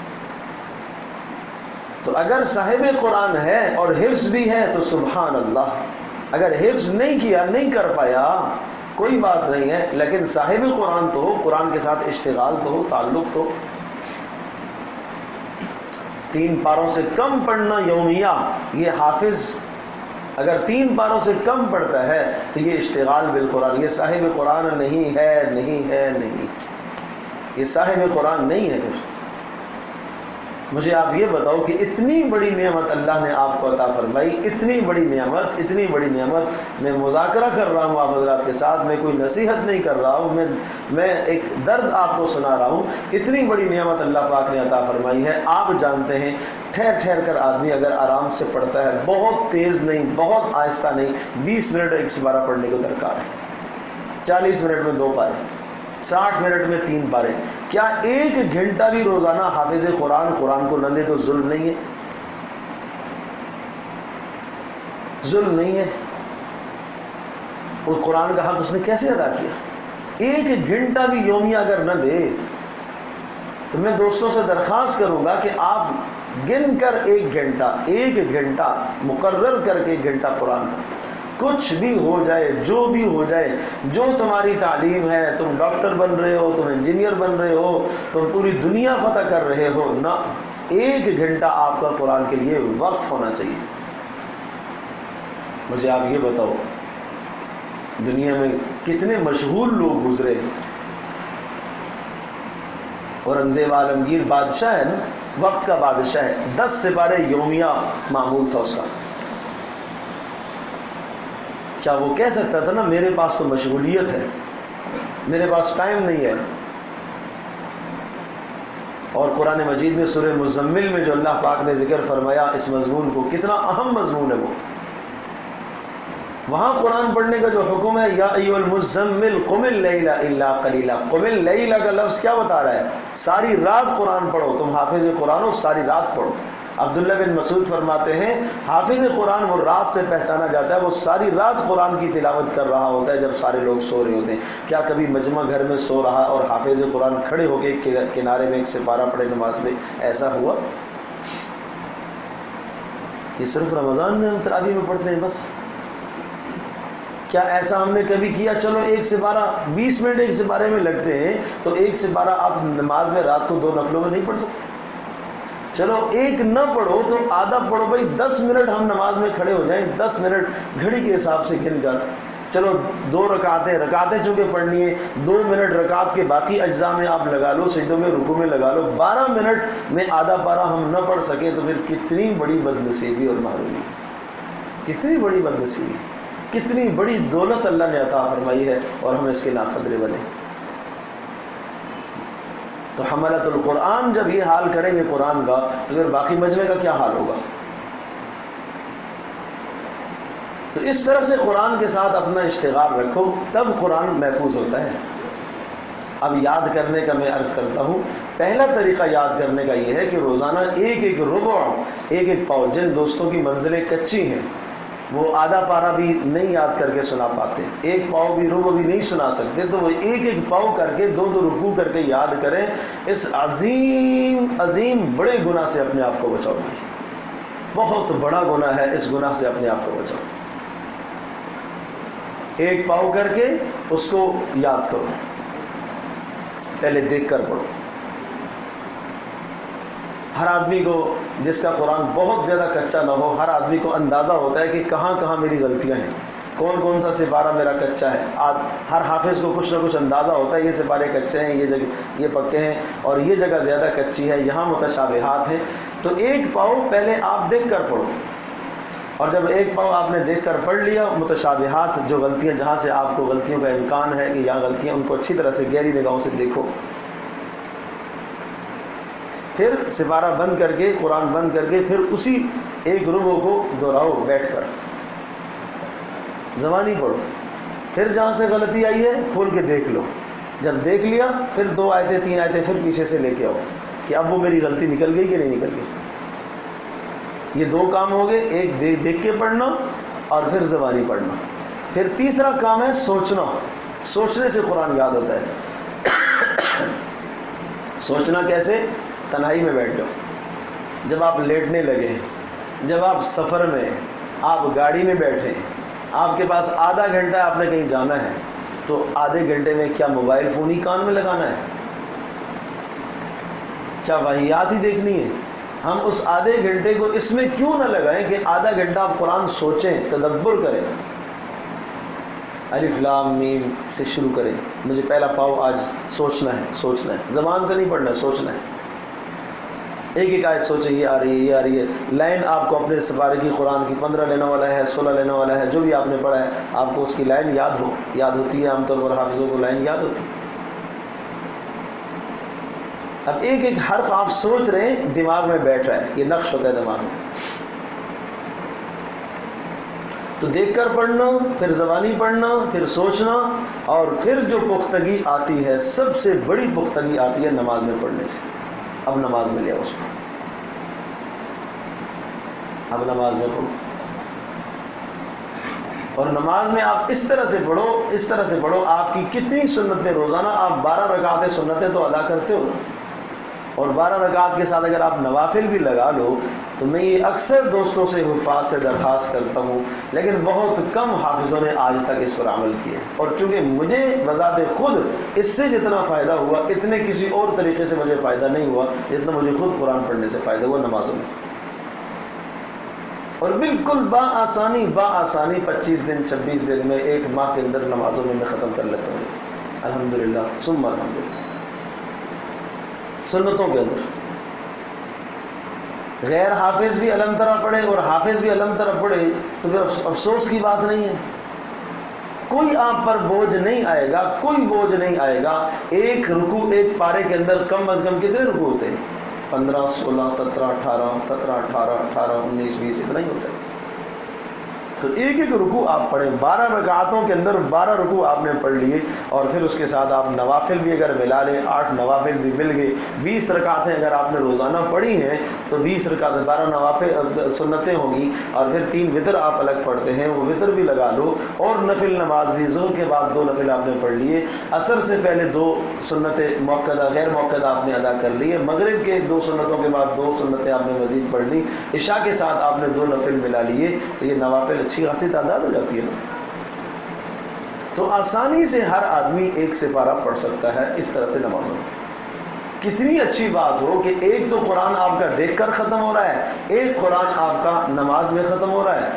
تو اگر صاحب قرآن ہے اور حفظ بھی ہے تو سبحان اللہ، اگر حفظ نہیں کیا، نہیں کر پایا، کوئی بات نہیں ہے، لیکن صاحب قرآن تو ہو، قرآن کے ساتھ اشتغال تو ہو، تعلق تو۔ 3 پاروں سے کم پڑھنا یومیہ، یہ حافظ اگر 3 پاروں سے کم پڑھتا ہے تو یہ اشتغال بالقرآن، یہ صاحب قرآن نہیں ہے، نہیں ہے، نہیں، یہ صاحب قرآن نہیں ہے۔ پھر مجھے آپ یہ بتاؤ کہ اتنی بڑی نعمت اللہ نے آپ کو عطا فرمائی، اتنی بڑی نعمت، اتنی بڑی نعمت، میں مذاکرہ کر رہا ہوں آپ حضرات کے ساتھ، میں کوئی نصیحت نہیں کر رہا ہوں، میں ایک درد آپ کو سنا رہا ہوں۔ اتنی بڑی نعمت اللہ پاک نے عطا فرمائی ہے، آپ جانتے ہیں ٹھہر ٹھہر کر آدمی اگر آرام سے پڑھتا ہے، بہت تیز نہیں، بہت آہستہ نہیں، 20 منٹ ایک سپارہ پڑھنے کو درکار ہے، 40 منٹ میں 2 پارے، 60 منٹ میں 3 پارے۔ کیا 1 گھنٹہ بھی روزانہ حافظ قرآن کو نہ دے تو ظلم نہیں ہے؟ ظلم نہیں ہے؟ اور قرآن کا حق اس نے کیسے ادا کیا؟ 1 گھنٹہ بھی یومیہ اگر نہ دے تو میں دوستوں سے درخواست کروں گا کہ آپ گن کر 1 گھنٹہ مقرر کر کے 1 گھنٹہ قرآن کا، کچھ بھی ہو جائے، جو بھی ہو جائے، جو تمہاری تعلیم ہے، تم ڈاکٹر بن رہے ہو، تم انجینئر بن رہے ہو، تم پوری دنیا فتح کر رہے ہو، نہ 1 گھنٹہ آپ کا قرآن کے لیے وقف ہونا چاہیے۔ مجھے آپ یہ بتاؤ دنیا میں کتنے مشغول لوگ گزرے، اورنگزیب عالمگیر بادشاہ ہے نا، وقت کا بادشاہ ہے، 10 سپارے یومیہ معمول تھا اس کا۔ کیا وہ کہہ سکتا تھا نا میرے پاس تو مشغولیت ہے، میرے پاس ٹائم نہیں ہے؟ اور قرآن مجید میں سورہ مزمل میں جو اللہ پاک نے ذکر فرمایا اس مضمون کو، کتنا اہم مضمون ہے وہ۔ وہاں قرآن پڑھنے کا جو حکم ہے، یا ایھا المزمل قم اللیل الا قلیلا، قم اللیل کا لفظ کیا بتا رہا ہے؟ ساری رات قرآن پڑھو، تم حافظ قرآن ہو، ساری رات پڑھو۔ عبداللہ بن مسعود فرماتے ہیں حافظ قرآن وہ رات سے پہچانا جاتا ہے، وہ ساری رات قرآن کی تلاوت کر رہا ہوتا ہے جب سارے لوگ سو رہے ہوتے ہیں۔ کیا کبھی مجمع گھر میں سو رہا اور حافظ قرآن کھڑے ہو کے کنارے میں 1 سپارہ پڑھے نماز میں؟ ایسا ہوا؟ یہ صرف رمضان میں ہم تراویح میں پڑھتے ہیں بس؟ کیا ایسا ہم نے کبھی کیا چلو 1 سپارہ 20 منٹ 1 سپارے میں لگتے ہیں تو 1 سپارہ آپ نماز میں رات کو 2 نفلوں میں نہیں پڑھ سکتے؟ چلو 1 نہ پڑھو تو آدھا پڑھو بھائی، 10 منٹ ہم نماز میں کھڑے ہو جائیں، 10 منٹ گھڑی کے حساب سے گن کر، چلو 2 رکعتیں چونکہ پڑھنی ہے، 2 منٹ رکعت کے باقی اجزاء میں آپ لگا لو، سجدوں میں رکوع میں لگا لو، 12 منٹ میں آدھا پارہ ہم نہ پڑھ سکے تو پھر کتنی بڑی بدنصیبی اور محرومی، کتنی بڑی بدنصیبی، کتنی بڑی دولت اللہ نے عطا فرمائی ہے اور ہم اس کے ناقدر بنے۔ تو حملۃ القرآن جب یہ حال کریں گے قرآن کا تو پھر باقی مجمع کا کیا حال ہوگا؟ تو اس طرح سے قرآن کے ساتھ اپنا اشتغال رکھو، تب قرآن محفوظ ہوتا ہے۔ اب یاد کرنے کا میں عرض کرتا ہوں، پہلا طریقہ یاد کرنے کا یہ ہے کہ روزانہ 1 ربع، 1 پاؤ، جن دوستوں کی منزلیں کچی ہیں وہ آدھا پارا بھی نہیں یاد کر کے سنا پاتے، ایک پاؤ بھی ربع بھی نہیں سنا سکتے، تو وہ ایک ایک پاؤ کر کے دو دو رکوع کر کے یاد کریں، اس عظیم عظیم بڑے گناہ سے اپنے آپ کو بچاؤ گے۔ بہت بڑا گناہ ہے، اس گناہ سے اپنے آپ کو بچاؤ۔ ایک پاؤ کر کے اس کو یاد کرو، پہلے دیکھ کر پڑھو۔ ہر آدمی کو جس کا قرآن بہت زیادہ کچا نہ ہو، ہر آدمی کو اندازہ ہوتا ہے کہ کہاں کہاں میری غلطیاں ہیں، کون کون سا سپارہ میرا کچا ہے۔ ہر حافظ کو کچھ نہ کچھ اندازہ ہوتا ہے، یہ سپارے کچے ہیں، یہ جگہ یہ پکے ہیں، اور یہ جگہ زیادہ کچی ہے، یہاں متشابہات ہیں۔ تو ایک پاؤ پہلے آپ دیکھ کر پڑھو، اور جب ایک پاؤ آپ نے دیکھ کر پڑھ لیا، متشابہات جو غلطیاں جہاں سے آپ کو غلطیوں کا امکان ہے کہ یہاں غلطیاں، ان کو اچھی طرح سے گہری نگاہوں سے دیکھو۔ پھر سپارہ بند کر کے، قرآن بند کر کے، پھر اسی ایک ربع کو دہراؤ بیٹھ کر، زبانی پڑھو۔ پھر جہاں سے غلطی آئی ہے کھول کے دیکھ لو، جب دیکھ لیا پھر 2 آیتیں 3 آیتیں پھر پیچھے سے لے کے آؤ کہ اب وہ میری غلطی نکل گئی کہ نہیں نکل گئی۔ یہ 2 کام ہو گئے، ایک دیکھ کے پڑھنا اور پھر زبانی پڑھنا۔ پھر تیسرا کام ہے سوچنا، سوچنے سے قرآن یاد ہوتا ہے۔ سوچنا کیسے؟ تنہائی میں بیٹھ جاؤ، جب آپ لیٹنے لگے، جب آپ سفر میں، آپ گاڑی میں بیٹھے، آپ کے پاس آدھا گھنٹہ آپ نے کہیں جانا ہے، تو آدھے گھنٹے میں کیا موبائل فون ہی کان میں لگانا ہے؟ کیا واہیات ہی دیکھنی ہے؟ ہم اس آدھے گھنٹے کو اس میں کیوں نہ لگائیں کہ آدھا گھنٹہ آپ قرآن سوچیں، تدبر کریں، الف لام میم سے شروع کریں۔ مجھے پہلا پاؤ آج سوچنا ہے، سوچنا ہے، زبان سے نہیں پڑھنا ہے، سوچنا ہے۔ ایک ایک آیت سوچیں، یہ آ رہی ہے، یہ آ رہی ہے۔ لائن آپ کو اپنے سپارے کی، قرآن کی 15 لینے والا ہے، 16 لینے والا ہے، جو بھی آپ نے پڑھا ہے، آپ کو اس کی لائن یاد ہوتی ہے۔ عام طور پر حافظوں کو لائن یاد ہوتی ہے۔ اب ایک ایک حرف آپ سوچ رہے ہیں، دماغ میں بیٹھ رہا ہے، یہ نقش ہوتا ہے دماغ میں۔ تو دیکھ کر پڑھنا، پھر زبانی پڑھنا، پھر سوچنا، اور پھر جو پختگی آتی ہے، سب سے بڑی پختگی آتی ہے نماز میں پڑھنے سے۔ اب نماز میں لیا اس کو، اب نماز میں پڑھو، اور نماز میں آپ اس طرح سے پڑھو، اس طرح سے پڑھو۔ آپ کی کتنی سنتیں روزانہ، آپ 12 رکعتیں سنتیں تو ادا کرتے ہو نا، اور 12 رکعت کے ساتھ اگر آپ نوافل بھی لگا لو، تو میں یہ اکثر دوستوں سے، حفاظ سے درخواست کرتا ہوں، لیکن بہت کم حافظوں نے آج تک اس پر عمل کیا، اور چونکہ مجھے بذات خود اس سے جتنا فائدہ ہوا، اتنے کسی اور طریقے سے مجھے فائدہ نہیں ہوا جتنا مجھے خود قرآن پڑھنے سے فائدہ ہوا نمازوں میں۔ اور بالکل بآسانی 25 دن 26 دن میں، 1 ماہ کے اندر نمازوں میں ختم کر لیتا ہوں، الحمدللہ ثم الحمدللہ۔ سنتوں کے اندر غیر حافظ بھی الم ترا پڑھے اور حافظ بھی الم ترا پڑھے تو پھر افسوس کی بات نہیں ہے، کوئی آپ پر بوجھ نہیں آئے گا، کوئی بوجھ نہیں آئے گا۔ ایک رکوع ایک پارے کے اندر کم از کم کتنے رکوع ہوتے ہیں؟ 15 16 17 18 17 18 18 19 20 اتنا ہی ہوتا ہے۔ تو ایک ایک رکوع آپ پڑھیں، 12 رکعتوں کے اندر 12 رکوع آپ نے پڑھ لیے، اور پھر اس کے ساتھ آپ نوافل بھی اگر ملا لیں، 8 نوافل بھی مل گئے، 20 رکعتیں اگر آپ نے روزانہ پڑھی ہیں تو 20 رکعتیں، 12 نوافل سنتیں ہوں گی، اور پھر 3 وتر آپ الگ پڑھتے ہیں، وہ وتر بھی لگا لو، اور نفل نماز بھی، ظہر کے بعد 2 نفل آپ نے پڑھ لیے، عصر سے پہلے 2 سنتیں موقدہ غیر موقدہ آپ نے ادا کر لیے، مغرب کے 2 سنتوں کے بعد 2 سنتیں آپ نے مزید پڑھ لی، عشاء کے ساتھ آپ نے 2 نفل ملا لیے، تو یہ نوافل اچھی خاصی تعداد ہو جاتی ہے نا۔ تو آسانی سے ہر آدمی ایک سپارہ پڑھ سکتا ہے اس طرح سے نمازوں میں۔ کتنی اچھی بات ہو کہ ایک تو قرآن آپ کا دیکھ کر ختم ہو رہا ہے، ایک قرآن آپ کا نماز میں ختم ہو رہا ہے۔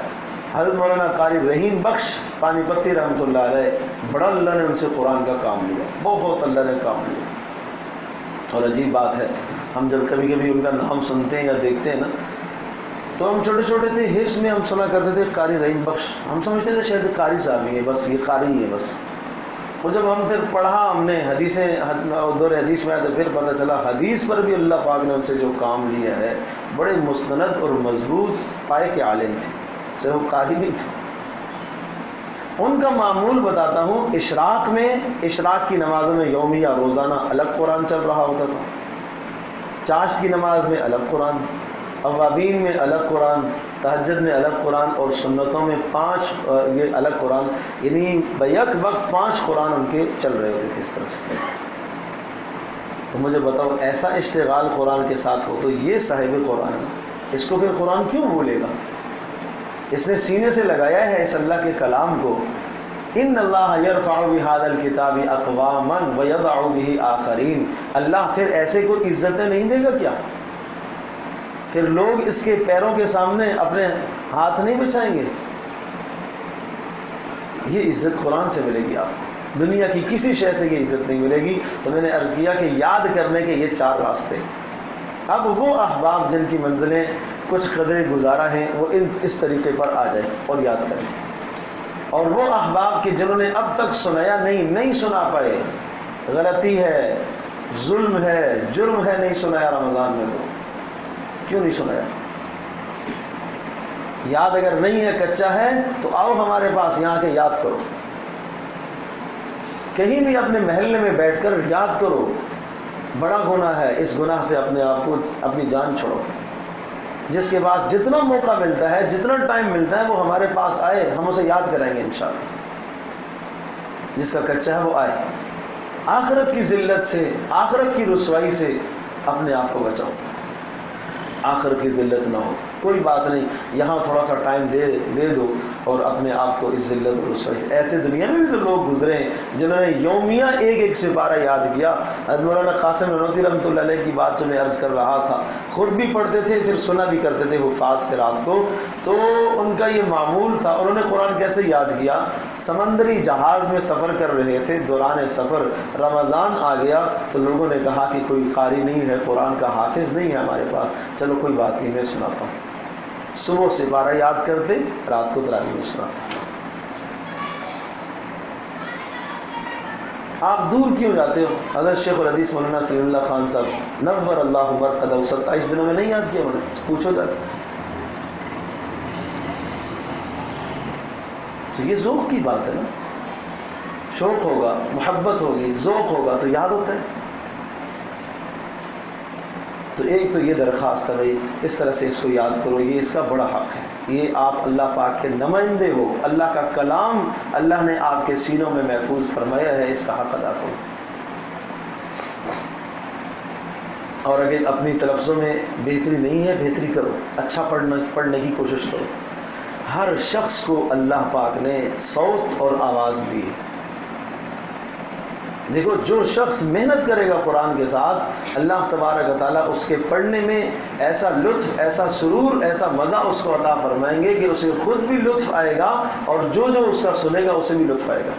حضرت مولانا قاری رحیم بخش پانی پتی رحمۃ اللہ علیہ، بڑا اللہ نے ان سے قرآن کا کام لیا، بہت اللہ نے کام لیا۔ اور عجیب بات ہے، ہم جب کبھی کبھی ان کا نام سنتے ہیں یا دیکھتے ہیں نا، تو ہم چھوٹے چھوٹے تھے، حفظ میں ہم سنا کرتے تھے قاری رحیم بخش، ہم سمجھتے تھے شاید قاری صاحب ہی ہے، بس یہ قاری ہی ہے بس۔ وہ جب ہم پھر پڑھا، ہم نے حدیثیں دور حدیث میں آئے تو پھر پتہ چلا حدیث پر بھی اللہ پاک نے ان سے جو کام لیا ہے، بڑے مستند اور مضبوط پائے کے عالم تھے، صرف وہ قاری نہیں تھے۔ ان کا معمول بتاتا ہوں، اشراق میں، اشراق کی نمازوں میں یومیہ روزانہ الگ قرآن چل رہا ہوتا تھا، چاشت کی نماز میں الگ قرآن، اوابین میں الگ قرآن، تہجد میں الگ قرآن، اور سنتوں میں 5 یہ الگ قرآن، یعنی بیک وقت 5 قرآن ان کے چل رہے ہوتے تھے اس طرح سے۔ تو مجھے بتاؤ ایسا اشتغال قرآن کے ساتھ ہو تو یہ صاحب قرآن ہے، اس کو پھر قرآن کیوں بھولے گا؟ اس نے سینے سے لگایا ہے اس اللہ کے کلام کو۔ ان اللہ یرفع بہذا الکتاب اقواما ویضع بہ آخرین، اللہ پھر ایسے کو عزتیں نہیں دے گا کیا؟ پھر لوگ اس کے پیروں کے سامنے اپنے ہاتھ نہیں بچھائیں گے؟ یہ عزت قرآن سے ملے گی آپ کو، دنیا کی کسی شے سے یہ عزت نہیں ملے گی۔ تو میں نے عرض کیا کہ یاد کرنے کے یہ 4 راستے۔ اب وہ احباب جن کی منزلیں کچھ قدرے گزارا ہیں وہ اس طریقے پر آ جائیں اور یاد کریں، اور وہ احباب کہ جنہوں نے اب تک سنایا نہیں سنا پائے، غلطی ہے، ظلم ہے، جرم ہے نہیں سنایا رمضان میں، تو کیوں نہیں سنایا؟ یاد اگر نہیں ہے، کچا ہے، تو آؤ ہمارے پاس یہاں کے یاد کرو، کہیں بھی اپنے محلے میں بیٹھ کر یاد کرو۔ بڑا گناہ ہے، اس گناہ سے اپنے آپ کو، اپنی جان چھوڑو۔ جس کے پاس جتنا موقع ملتا ہے، جتنا ٹائم ملتا ہے، وہ ہمارے پاس آئے، ہم اسے یاد کرائیں گے انشاءاللہ۔ جس کا کچا ہے وہ آئے، آخرت کی ذلت سے، آخرت کی رسوائی سے اپنے آپ کو بچاؤ، آخرت کی ذلت نہ ہو۔ کوئی بات نہیں، یہاں تھوڑا سا ٹائم دے دو اور اپنے آپ کو اس ذلت اور رسوائی سے۔ ایسے دنیا میں بھی تو لوگ گزرے ہیں جنہوں نے یومیہ ایک سپارہ یاد کیا۔ مولانا قاسم نانوتوی رحمۃ اللہ علیہ کی بات جو میں عرض کر رہا تھا، خود بھی پڑھتے تھے پھر سنا بھی کرتے تھے حفاظ سے رات کو، تو ان کا یہ معمول تھا۔ انہوں نے قرآن کیسے یاد کیا؟ سمندری جہاز میں سفر کر رہے تھے، دوران سفر رمضان آ گیا تو لوگوں نے کہا کہ کوئی قاری نہیں ہے، قرآن کا حافظ نہیں ہے ہمارے پاس، چلو کوئی بات نہیں، میں سناتا ہوں۔ صبح سپارہ یاد کرتے، رات کو تراویح میں سناتے۔ آپ دور کیوں جاتے ہو؟ حضرت شیخ الحدیث مولانا سلیم اللہ خان صاحب نور اللہ مرقدہ 27 دنوں میں نہیں یاد کیا انہوں نے؟ پوچھو جا کے۔ تو یہ ذوق کی بات ہے نا، شوق ہوگا، محبت ہوگی، ذوق ہوگا تو یاد ہوتا ہے۔ تو ایک تو یہ درخواست ہے بھائی اس طرح سے اس کو یاد کرو، یہ اس کا بڑا حق ہے، یہ آپ اللہ پاک کے نمائندے ہو، اللہ کا کلام اللہ نے آپ کے سینوں میں محفوظ فرمایا ہے، اس کا حق ادا کرو۔ اور اگر اپنی تلفظوں میں بہتری نہیں ہے، بہتری کرو، اچھا پڑھنے کی کوشش کرو۔ ہر شخص کو اللہ پاک نے صوت اور آواز دی ہے۔ دیکھو جو شخص محنت کرے گا قرآن کے ساتھ، اللہ تبارک و تعالیٰ اس کے پڑھنے میں ایسا لطف، ایسا سرور، ایسا مزہ اس کو عطا فرمائیں گے کہ اسے خود بھی لطف آئے گا اور جو اس کا سنے گا اسے بھی لطف آئے گا۔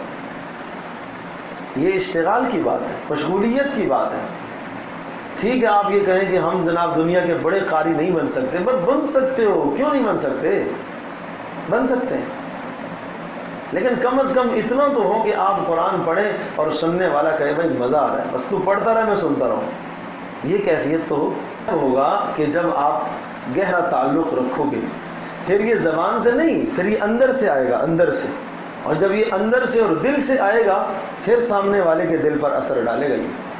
یہ اشتغال کی بات ہے، مشغولیت کی بات ہے۔ ٹھیک ہے آپ یہ کہیں کہ ہم جناب دنیا کے بڑے قاری نہیں بن سکتے، بس بن سکتے ہو، کیوں نہیں بن سکتے؟ بن سکتے ہیں، لیکن کم از کم اتنا تو ہو کہ آپ قرآن پڑھیں اور سننے والا کہے بھائی مزہ آ رہا ہے، بس تو پڑھتا رہے میں سنتا رہوں۔ یہ کیفیت تو ہوگا کہ جب آپ گہرا تعلق رکھو گے، پھر یہ زبان سے نہیں، پھر یہ اندر سے آئے گا، اندر سے، اور جب یہ اندر سے اور دل سے آئے گا پھر سامنے والے کے دل پر اثر ڈالے گا، یہ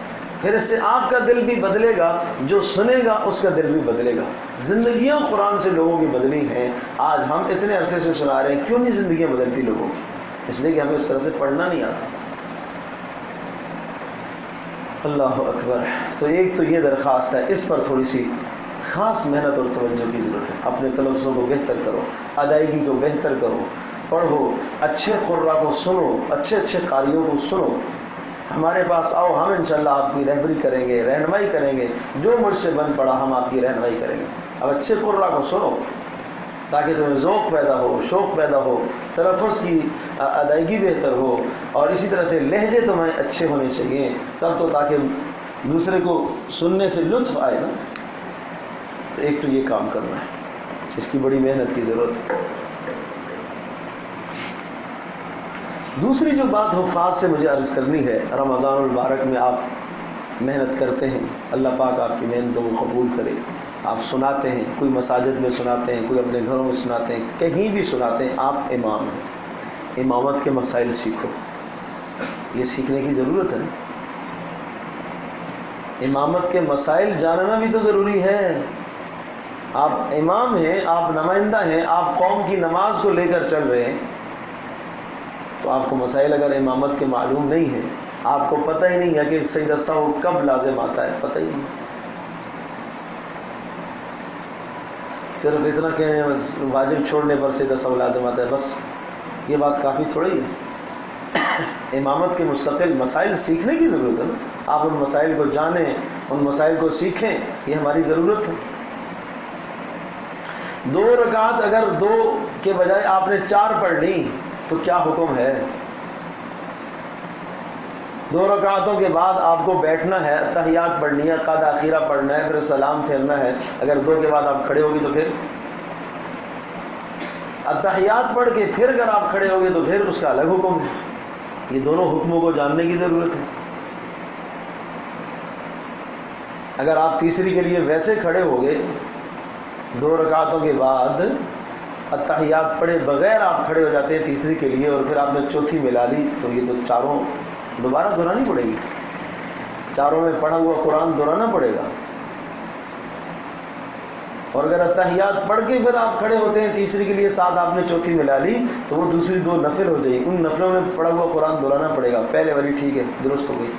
پھر اس سے آپ کا دل بھی بدلے گا، جو سنے گا اس کا دل بھی بدلے گا۔ زندگیاں قرآن سے لوگوں کی بدلی ہیں، آج ہم اتنے عرصے سے سنا رہے ہیں، کیوں نہیں زندگیاں بدلتی لوگوں کی؟ اس لیے کہ ہمیں اس طرح سے پڑھنا نہیں آتا۔ اللہ اکبر۔ تو ایک تو یہ درخواست ہے، اس پر تھوڑی سی خاص محنت اور توجہ کی ضرورت ہے۔ اپنے تلفظوں کو بہتر کرو، ادائیگی کو بہتر کرو، پڑھو، اچھے قرآ کو سنو، اچھے قاریوں کو سنو۔ ہمارے پاس آؤ، ہم انشاءاللہ آپ کی رہبری کریں گے، رہنمائی کریں گے، جو مجھ سے بن پڑا ہم آپ کی رہنمائی کریں گے۔ اب اچھے قرآ کو سنو تاکہ تمہیں ذوق پیدا ہو، شوق پیدا ہو، تلفظ کی ادائیگی بہتر ہو، اور اسی طرح سے لہجے تمہیں اچھے ہونے چاہیے، تب تو تاکہ دوسرے کو سننے سے لطف آئے نا۔ تو ایک تو یہ کام کرنا ہے، اس کی بڑی محنت کی ضرورت ہے۔ دوسری جو بات حفاظ سے مجھے عرض کرنی ہے، رمضان المبارک میں آپ محنت کرتے ہیں، اللہ پاک آپ کی محنتوں کو قبول کرے۔ آپ سناتے ہیں، کوئی مساجد میں سناتے ہیں، کوئی اپنے گھروں میں سناتے ہیں، کہیں بھی سناتے ہیں، آپ امام ہیں، امامت کے مسائل سیکھو، یہ سیکھنے کی ضرورت ہے نا۔ امامت کے مسائل جاننا بھی تو ضروری ہے۔ آپ امام ہیں، آپ نمائندہ ہیں، آپ قوم کی نماز کو لے کر چل رہے ہیں، تو آپ کو مسائل اگر امامت کے معلوم نہیں ہیں، آپ کو پتہ ہی نہیں ہے کہ سجدہ سہو کب لازم آتا ہے، پتہ ہی نہیں، صرف اتنا کہنے واجب چھوڑنے پر سجدہ سہو لازم آتا ہے، بس یہ بات کافی تھوڑی ہے۔ امامت کے مستقل مسائل سیکھنے کی ضرورت ہے نا، آپ ان مسائل کو جانیں، ان مسائل کو سیکھیں، یہ ہماری ضرورت ہے۔ 2 رکعت اگر 2 کے بجائے آپ نے 4 پڑھ لی تو کیا حکم ہے؟ 2 رکعتوں کے بعد آپ کو بیٹھنا ہے، تحیات پڑھنی ہے، قد اخیرہ پڑھنا ہے، پھر سلام پھیرنا ہے، اگر 2 کے بعد آپ کھڑے ہوگی تو پھر تحیات پڑھ کے پھر اگر آپ کھڑے ہوگے تو پھر اس کا الگ حکم ہے۔ یہ دونوں حکموں کو جاننے کی ضرورت ہے۔ اگر آپ تیسری کے لیے ویسے کھڑے ہوگے 2 رکعتوں کے بعد التحیات پڑھے بغیر آپ کھڑے ہو جاتے ہیں تیسری کے لیے، اور پھر آپ نے چوتھی ملا لی، تو یہ تو چاروں دوبارہ دہرانی پڑے گی، چاروں میں پڑھا ہوا قرآن دہرانا پڑے گا۔ اور اگر التحیات پڑھ کے پھر آپ کھڑے ہوتے ہیں تیسری کے لیے، ساتھ آپ نے چوتھی ملا لی، تو وہ دوسری 2 نفل ہو جائیں، ان نفلوں میں پڑھا ہوا قرآن دہرانا پڑے گا، پہلے والی ٹھیک ہے، درست ہو گئی۔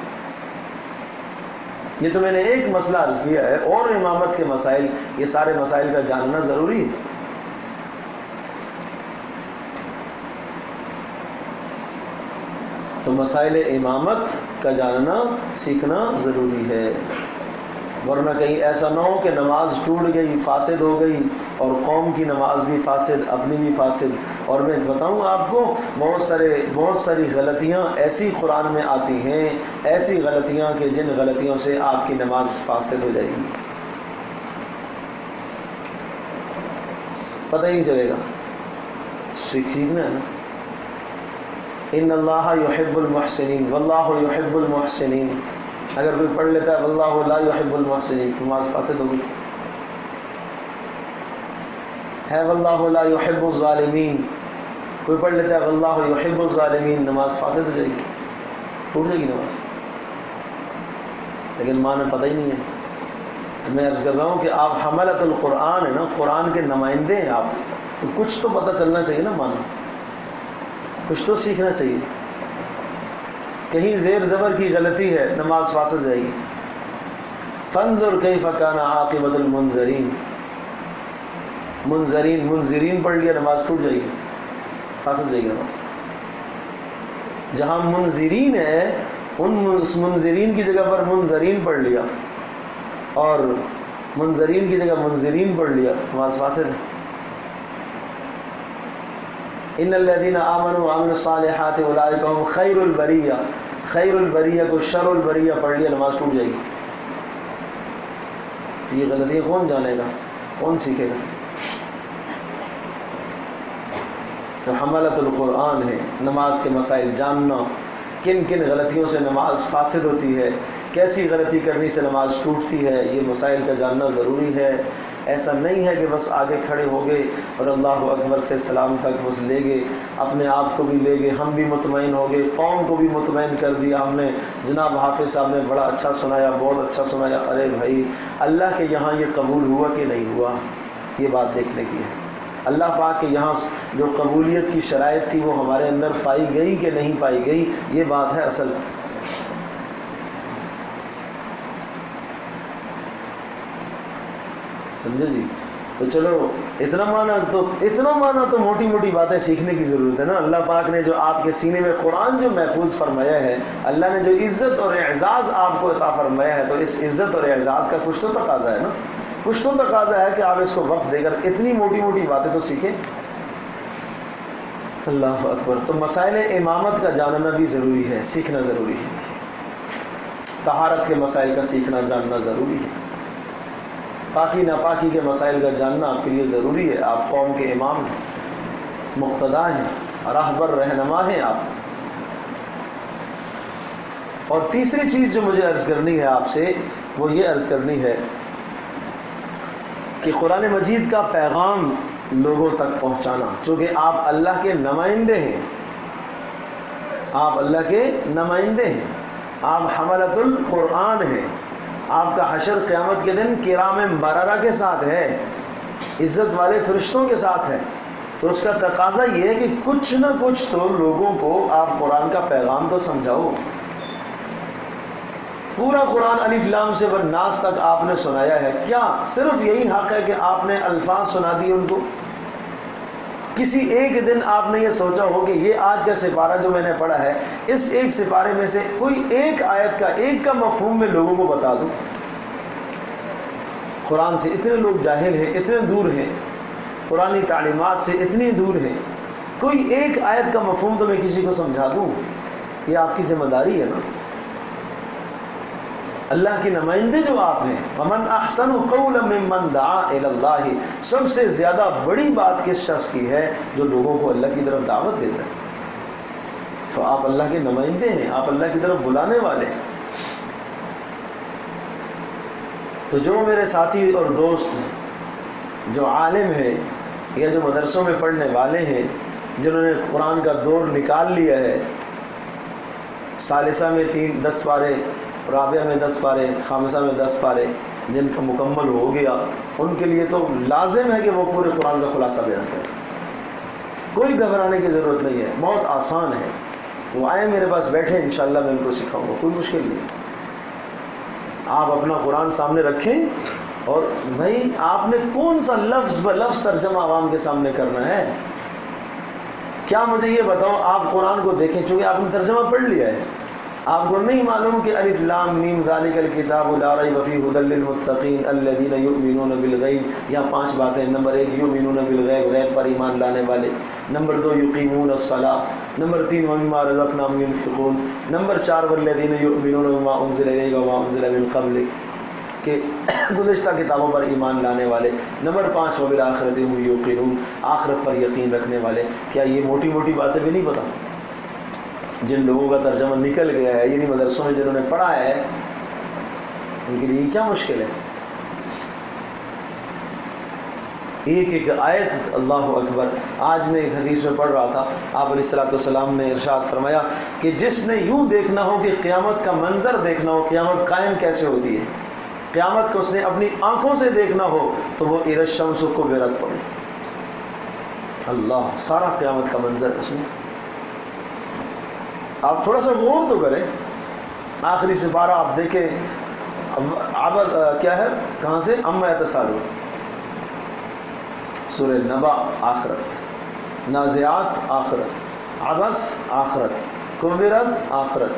یہ تو میں نے ایک مسئلہ عرض کیا ہے، اور امامت کے مسائل، یہ سارے مسائل کا جاننا ضروری ہے۔ تو مسائل امامت کا جاننا سیکھنا ضروری ہے، ورنہ کہیں ایسا نہ ہو کہ نماز ٹوٹ گئی، فاسد ہو گئی، اور قوم کی نماز بھی فاسد، اپنی بھی فاسد۔ اور میں بتاؤں آپ کو، بہت ساری غلطیاں ایسی قرآن میں آتی ہیں، ایسی غلطیاں کہ جن غلطیوں سے آپ کی نماز فاسد ہو جائے گی، پتہ ہی نہیں چلے گا۔ سیکھنا ہے نا، ان اللہ یحب المحسنین واللہ یحب المحسنین، اگر کوئی پڑھ لیتا ہے واللہ لا یحب المحسنین، نماز فاسد ہوگی۔ ہے واللہ لا یحب الظالمین، کوئی پڑھ لیتا ہے واللہ یحب الظالمین، نماز فاسد ہو جائے گی، ٹوٹ جائے گی نماز، لیکن معنی پتہ ہی نہیں ہے۔ تو میں عرض کر رہا ہوں کہ آپ حملۃ القرآن ہے نا، قرآن کے نمائندے ہیں آپ، تو کچھ تو پتہ چلنا چاہیے نا، معنی کچھ تو سیکھنا چاہیے۔ کہیں زیر زبر کی غلطی ہے، نماز فاسد جائے گی۔ فانظر کیف کان عاقبۃ المنذرین، منذرین پڑھ لیا، نماز ٹوٹ جائے گی، فاسد جائے گی نماز۔ جہاں منذرین ہے، اس منذرین کی جگہ پر منذرین پڑھ لیا، اور منذرین کی جگہ منذرین پڑھ لیا، نماز فاسد ہے۔ ان الذين آمنوا وعملوا الصالحات اولئک هم خیر البریہ، خیر البریہ کو شر البریہ پڑھ لیا، نماز ٹوٹ جائے گی۔ تو یہ غلطیاں کون جانے گا، کون سیکھے گا؟ تو حملۃ القرآن ہے، نماز کے مسائل جاننا، کن کن غلطیوں سے نماز فاسد ہوتی ہے، کیسی غلطی کرنے سے نماز ٹوٹتی ہے، یہ مسائل کا جاننا ضروری ہے۔ ایسا نہیں ہے کہ بس آگے کھڑے ہو گئے اور اللہ اکبر سے سلام تک بس لے گئے، اپنے آپ کو بھی لے گئے، ہم بھی مطمئن ہو گئے، قوم کو بھی مطمئن کر دیا ہم نے، جناب حافظ صاحب نے بڑا اچھا سنایا، بہت اچھا سنایا۔ ارے بھائی، اللہ کے یہاں یہ قبول ہوا کہ نہیں ہوا، یہ بات دیکھنے کی ہے۔ اللہ پاک کے یہاں جو قبولیت کی شرائط تھی وہ ہمارے اندر پائی گئی کہ نہیں پائی گئی، یہ بات ہے اصل۔ سمجھے جی؟ تو چلو اتنا معنی تو موٹی موٹی باتیں سیکھنے کی ضرورت ہے نا۔ اللہ پاک نے جو آپ کے سینے میں قرآن جو محفوظ فرمایا ہے، اللہ نے جو عزت اور اعزاز آپ کو عطا فرمایا ہے، تو اس عزت اور اعزاز کا کچھ تو تقاضا ہے نا، کچھ تو تقاضا ہے کہ آپ اس کو وقت دے کر اتنی موٹی موٹی باتیں تو سیکھیں۔ اللہ اکبر۔ تو مسائل امامت کا جاننا بھی ضروری ہے، سیکھنا ضروری ہے۔ طہارت کے مسائل کا سیکھنا جاننا ضروری ہے، پاکی ناپاکی کے مسائل کا جاننا آپ کے لیے ضروری ہے۔ آپ قوم کے امام ہیں، مقتدا ہیں، راہبر رہنما ہیں آپ۔ اور تیسری چیز جو مجھے عرض کرنی ہے آپ سے، وہ یہ عرض کرنی ہے کہ قرآن مجید کا پیغام لوگوں تک پہنچانا، چونکہ آپ اللہ کے نمائندے ہیں، آپ اللہ کے نمائندے ہیں، آپ حملۃ القرآن ہیں، آپ کا حشر قیامت کے دن کرام بررہ کے ساتھ ہے۔ عزت والے فرشتوں کے ساتھ ہے، تو اس کا تقاضا یہ ہے کہ کچھ نہ کچھ تو لوگوں کو آپ قرآن کا پیغام تو سمجھاؤ۔ پورا قرآن الف لام سے والناس تک آپ نے سنایا ہے، کیا صرف یہی حق ہے کہ آپ نے الفاظ سنا دیے ان کو؟ کسی ایک دن آپ نے یہ سوچا ہو کہ یہ آج کا سپارہ جو میں نے پڑھا ہے، اس ایک سپارے میں سے کوئی ایک آیت کا ایک کا مفہوم میں لوگوں کو بتا دوں؟ قرآن سے اتنے لوگ جاہل ہیں، اتنے دور ہیں، قرآنی تعلیمات سے اتنی دور ہیں، کوئی ایک آیت کا مفہوم تو میں کسی کو سمجھا دوں؟ یہ آپ کی ذمہ داری ہے نا، اللہ کے نمائندے جو آپ ہیں۔ وَمَنْ أَحْسَنُ قَوْلًا مِّمَّنْ دَعَا إِلَى اللَّهِ، سب سے زیادہ بڑی بات کس شخص کی ہے؟ جو لوگوں کو اللہ کی طرف دعوت دیتا ہے۔ تو آپ اللہ کے نمائندے ہیں، آپ اللہ کی طرف بلانے والے ہیں۔ تو جو میرے ساتھی اور دوست جو عالم ہیں یا جو مدرسوں میں پڑھنے والے ہیں، جنہوں نے قرآن کا دور نکال لیا ہے، ثالثہ میں 10 پارے، رابعہ میں 10 پارے، خامسہ میں 10 پارے، جن کا مکمل ہو گیا، ان کے لیے تو لازم ہے کہ وہ پورے قرآن کا خلاصہ بیان کریں۔ کوئی گھبرانے کی ضرورت نہیں ہے، بہت آسان ہے۔ وہ آئے میرے پاس بیٹھے، انشاءاللہ میں ان کو سکھاؤں گا، کوئی مشکل نہیں۔ آپ اپنا قرآن سامنے رکھیں، اور بھائی آپ نے کون سا لفظ بلفظ ترجمہ عوام کے سامنے کرنا ہے؟ کیا مجھے یہ بتاؤ، آپ قرآن کو دیکھیں، چونکہ آپ نے ترجمہ پڑھ لیا ہے، آپ کو نہیں معلوم کہ الف لام میم ذالک الکتاب لا ریب فیہ ھدی للمتقین الذین یؤمنون بالغیب۔ یہاں 5 باتیں، نمبر 1 یؤمنون بالغیب، غیب پر ایمان لانے والے، نمبر 2 یقیمون الصلاۃ، نمبر 3 ومما رزقناہم ینفقون، نمبر 4 والذین یؤمنون بما انزل الیک وما انزل من قبلک، کہ گزشتہ کتابوں پر ایمان لانے والے، نمبر 5 وبالآخرۃ ھم یوقنون، آخرت پر یقین رکھنے والے۔ کیا یہ موٹی موٹی باتیں بھی نہیں پتہ؟ جن لوگوں کا ترجمہ نکل گیا ہے، یعنی مدرسوں میں جنہوں نے پڑھا ہے، ان کے لیے کیا مشکل ہے؟ ایک ایک آیت، اللہ اکبر۔ آج میں ایک حدیث میں پڑھ رہا تھا، آپ علیہ الصلوۃ والسلام نے ارشاد فرمایا کہ جس نے یوں دیکھنا ہو کہ قیامت کا منظر دیکھنا ہو، قیامت قائم کیسے ہوتی ہے، قیامت کو اس نے اپنی آنکھوں سے دیکھنا ہو، تو وہ اذا الشمس کورت پڑھے۔ اللہ، سارا قیامت کا منظر اس میں، آپ تھوڑا سا غور تو کریں۔ آخری سپارہ آپ دیکھیں، کیا ہے، کہاں سے؟ اما یتساءلون، سورہ نبا آخرت، نازعات آخرت، عبس آخرت، کورت آخرت،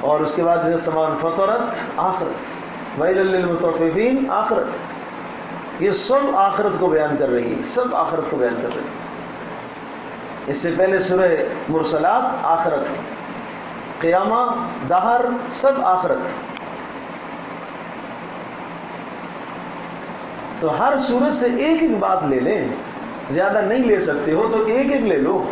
اور اس کے بعد السماء انفطرت آخرت، ویل للمطففین آخرت۔ یہ سب آخرت کو بیان کر رہی ہے، سب آخرت کو بیان کر رہی ہے۔ اس سے پہلے سورہ مرسلات آخرت، قیامہ، دہر، سب آخرت۔ تو ہر سورت سے ایک ایک بات لے لیں، زیادہ نہیں لے سکتے ہو تو ایک ایک لے لو۔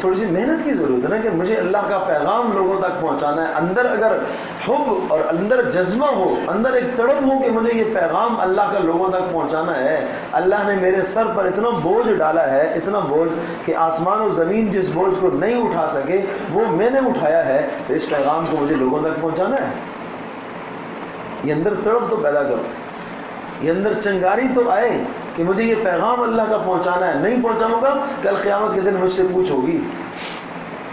تھوڑی سی محنت کی ضرورت ہے نا، کہ مجھے اللہ کا پیغام لوگوں تک پہنچانا ہے۔ اندر اگر حب اور اندر جذبہ ہو، اندر ایک تڑپ ہو کہ مجھے یہ پیغام اللہ کا لوگوں تک پہنچانا ہے، اللہ نے میرے سر پر اتنا بوجھ ڈالا ہے، اتنا بوجھ کہ آسمان و زمین جس بوجھ کو نہیں اٹھا سکے وہ میں نے اٹھایا ہے، تو اس پیغام کو مجھے لوگوں تک پہنچانا ہے۔ یہ اندر تڑپ تو پیدا کرو، یہ اندر چنگاری تو آئے کہ مجھے یہ پیغام اللہ کا پہنچانا ہے، نہیں پہنچاؤں گا کل قیامت کے دن مجھ سے پوچھ ہوگی۔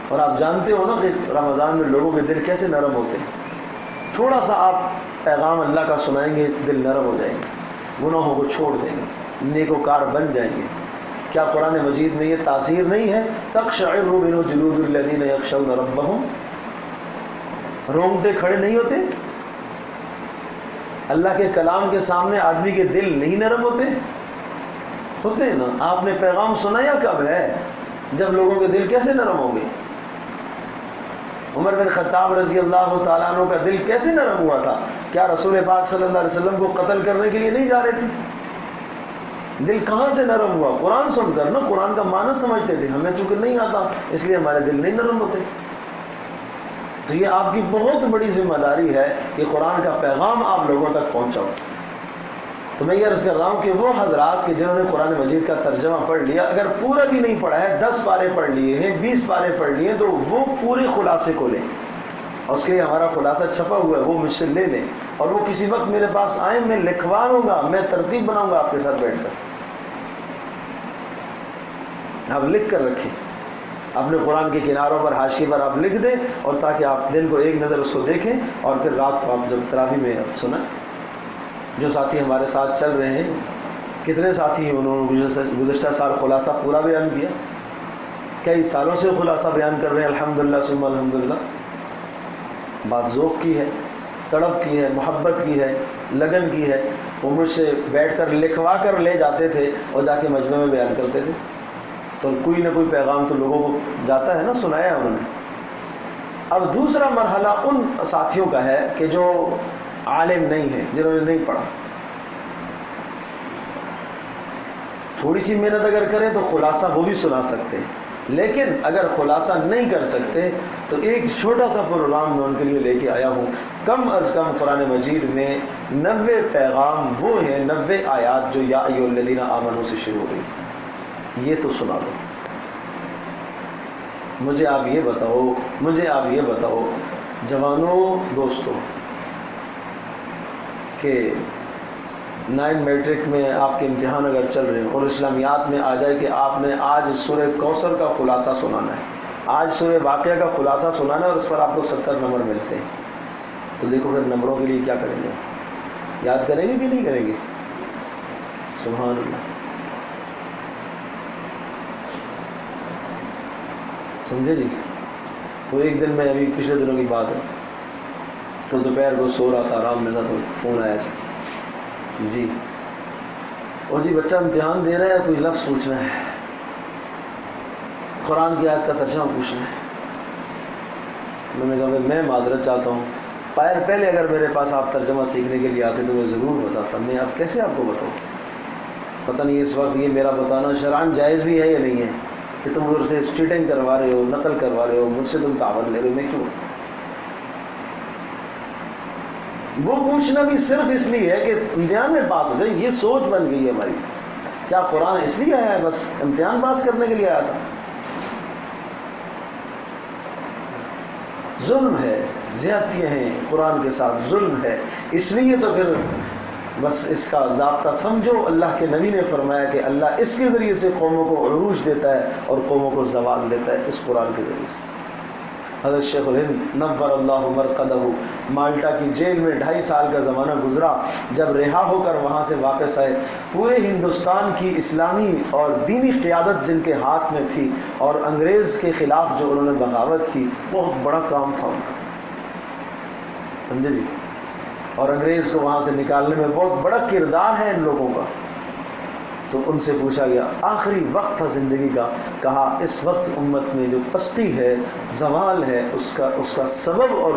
اور آپ جانتے ہو نا کہ رمضان میں لوگوں کے دل کیسے نرم ہوتے ہیں، تھوڑا سا آپ پیغام اللہ کا سنائیں گے، دل نرم ہو جائیں گے، گناہوں کو چھوڑ دیں گے، نیکوکار بن جائیں گے۔ کیا قرآن مجید میں یہ تاثیر نہیں ہے؟ تقشعر منہ جلود الذین یخشون ربہم، رونگٹے کھڑے نہیں ہوتے؟ اللہ کے کلام کے سامنے آدمی کے دل نہیں نرم ہوتے؟ ہوتے ہیں نا۔ آپ نے پیغام سنایا کب ہے؟ جب لوگوں کے دل کیسے نرم ہوں گے؟ عمر بن خطاب رضی اللہ تعالیٰ عنہ کا دل کیسے نرم ہوا تھا؟ کیا رسول پاک صلی اللہ علیہ وسلم کو قتل کرنے کے لیے نہیں جا رہے تھے؟ دل کہاں سے نرم ہوا؟ قرآن سن کر نا، قرآن کا معنی سمجھتے تھے۔ ہمیں چونکہ نہیں آتا اس لیے ہمارے دل نہیں نرم ہوتے۔ تو یہ آپ کی بہت بڑی ذمہ داری ہے کہ قرآن کا پیغام آپ لوگوں تک پہنچاؤ۔ تو میں یہ عرض کر رہا ہوں کہ وہ حضرات کہ جنہوں نے قرآن مجید کا ترجمہ پڑھ لیا، اگر پورا بھی نہیں پڑھا ہے، 10 پارے پڑھ لیے ہیں، 20 پارے پڑھ لیے ہیں، تو وہ پورے خلاصے کو لیں۔ اور اس کے لیے ہمارا خلاصہ چھپا ہوا ہے، وہ مجھ سے لے لیں، اور وہ کسی وقت میرے پاس آئیں، میں لکھوا لوں گا، میں ترتیب بناؤں گا آپ کے ساتھ بیٹھ کر. آپ لکھ کر رکھیں اپنے قرآن کے کناروں پر، حاشیے پر آپ لکھ دیں، اور تاکہ آپ دن کو ایک نظر اس کو دیکھیں، اور پھر رات کو آپ جب تراویح میں اب سنیں. جو ساتھی ہمارے ساتھ چل رہے ہیں، کتنے ساتھی ہیں، انہوں نے گزشتہ سال خلاصہ پورا بیان کیا، کئی سالوں سے خلاصہ بیان کر رہے ہیں. الحمدللہ ثم الحمدللہ. بات ذوق کی ہے، تڑپ کی ہے، محبت کی ہے، لگن کی ہے. وہ مجھ سے بیٹھ کر لکھوا کر لے جاتے تھے اور جا کے مجمع میں بیان کرتے تھے. تو کوئی نہ کوئی پیغام تو لوگوں کو جاتا ہے نا، سنایا انہوں نے. اب دوسرا مرحلہ ان ساتھیوں کا ہے کہ جو عالم نہیں ہیں، جنہوں نے نہیں پڑھا. تھوڑی سی محنت اگر کریں تو خلاصہ وہ بھی سنا سکتے ہیں، لیکن اگر خلاصہ نہیں کر سکتے تو ایک چھوٹا سا پروگرام میں ان کے لیے لے کے آیا ہوں. کم از کم قرآن مجید میں 90 پیغام وہ ہیں، 90 آیات جو یا ایھا الذین آمنوا سے شروع ہو رہی. یہ تو سنا دو. مجھے آپ یہ بتاؤ جوانوں، دوستوں، کہ 9 میٹرک میں آپ کے امتحان اگر چل رہے ہیں اور اسلامیات میں آ جائے کہ آپ نے آج سورہ کوثر کا خلاصہ سنانا ہے، آج سورہ واقعہ کا خلاصہ سنانا ہے، اور اس پر آپ کو 70 نمبر ملتے ہیں، تو دیکھو پھر نمبروں کے لیے کیا کریں گے؟ یاد کریں گے کہ نہیں کریں گے؟ سبحان اللہ. سمجھے جی؟ وہ ایک دن میں، ابھی پچھلے دنوں کی بات ہے، تو دوپہر کو سو رہا تھا، آرام میں تھا، تو فون آیا جی، اور جی بچہ امتحان دے رہا ہے، کوئی لفظ پوچھنا ہے، قرآن کی آیت کا ترجمہ پوچھنا ہے. میں نے کہا میں معذرت چاہتا ہوں، پہلے اگر میرے پاس آپ ترجمہ سیکھنے کے لیے آتے تو میں ضرور بتاتا. میں اب کیسے آپ کو بتاؤں؟ پتہ نہیں اس وقت یہ میرا بتانا شرعاً جائز بھی ہے یا نہیں ہے، کہ تم ادھر سے چیٹنگ کروا رہے ہو، نقل کروا رہے ہو، مجھ سے تم تعاون لے رہے ہو. میں کیوں؟ وہ پوچھنا بھی صرف اس لیے ہے کہ امتحان میں پاس ہو جائے. یہ سوچ بن گئی ہے ہماری. کیا قرآن اس لیے آیا ہے بس امتحان پاس کرنے کے لیے آیا تھا؟ ظلم ہے، زیادتیاں ہیں، قرآن کے ساتھ ظلم ہے. اس لیے تو پھر بس اس کا ضابطہ سمجھو. اللہ کے نبی نے فرمایا کہ اللہ اس کے ذریعے سے قوموں کو عروج دیتا ہے اور قوموں کو زوال دیتا ہے، اس قرآن کے ذریعے سے. حضرت شیخ الہند نور اللہ مرقدہ مالٹا کی جیل میں 2.5 سال کا زمانہ گزرا. جب رہا ہو کر وہاں سے واپس آئے، پورے ہندوستان کی اسلامی اور دینی قیادت جن کے ہاتھ میں تھی، اور انگریز کے خلاف جو انہوں نے بغاوت کی، بہت بڑا کام تھا ان کا. سمجھے جی؟ اور انگریز کو وہاں سے نکالنے میں بہت بڑا کردار ہے ان لوگوں کا. تو ان سے پوچھا گیا، آخری وقت تھا زندگی کا، کہا اس وقت امت میں جو پستی ہے، زوال ہے، اس کا سبب، اور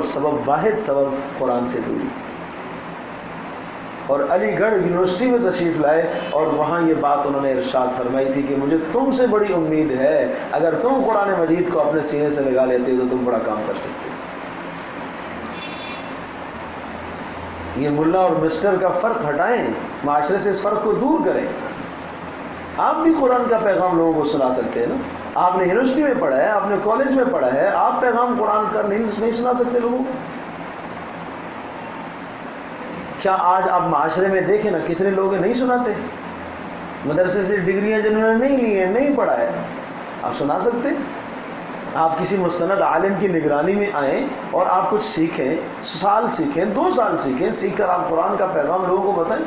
واحد سبب قرآن سے دوری. اور علی گڑھ یونیورسٹی میں تشریف لائے، اور وہاں یہ بات انہوں نے ارشاد فرمائی تھی کہ مجھے تم سے بڑی امید ہے، اگر تم قرآن مجید کو اپنے سینے سے لگا لیتے ہو تو تم بڑا کام کر سکتے ہو. یہ ملا اور مسٹر کا فرق ہٹائیں، معاشرے سے اس فرق کو دور کریں. آپ بھی قرآن کا پیغام لوگوں کو سنا سکتے ہیں نا. آپ نے یونیورسٹی میں پڑھا ہے، آپ نے کالج میں پڑھا ہے، آپ پیغام قرآن کا نہیں سنا سکتے لوگوں کو؟ کیا آج آپ معاشرے میں دیکھیں نا، کتنے لوگ نہیں سناتے؟ مدرسے سے ڈگریاں جنہوں نے نہیں لی ہیں، نہیں پڑھا ہے، آپ سنا سکتے؟ آپ کسی مستند عالم کی نگرانی میں آئیں اور آپ کچھ سیکھیں، 1 سال سیکھیں، 2 سال سیکھیں، سیکھ کر آپ قرآن کا پیغام لوگوں کو بتائیں.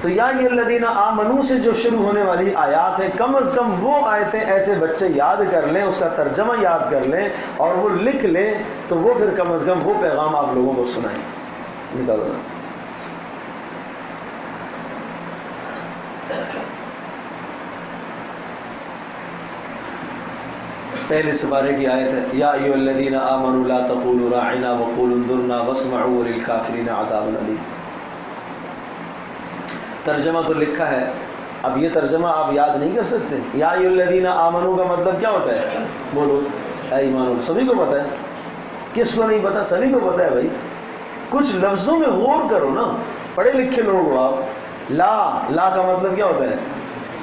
تو یا ایھا الذین آمنوا سے جو شروع ہونے والی آیات ہیں، کم از کم وہ آیتیں ایسے بچے یاد کر لیں، اس کا ترجمہ یاد کر لیں اور وہ لکھ لیں، تو وہ پھر کم از کم وہ پیغام آپ لوگوں کو سنائیں. نکالو. پہلے سپارے کی آیت ہے، یا ایھا الذین آمنوا لا تقولوا راعنا وقولوا انظرنا واسمعوا وللکافرین عذاب الیم. ترجمہ تو لکھا ہے، اب یہ ترجمہ آپ یاد نہیں کر سکتے. یا ایھا الذین آمنوا کا مطلب کیا ہوتا ہے؟ بولو، اے ایمان والو. سبھی کو پتہ ہے؟ کس کو نہیں پتہ؟ سبھی کو پتہ ہے بھائی. کچھ لفظوں میں غور کرو نا، پڑھے لکھے لوگ ہو آپ. لا کا مطلب کیا ہوتا ہے؟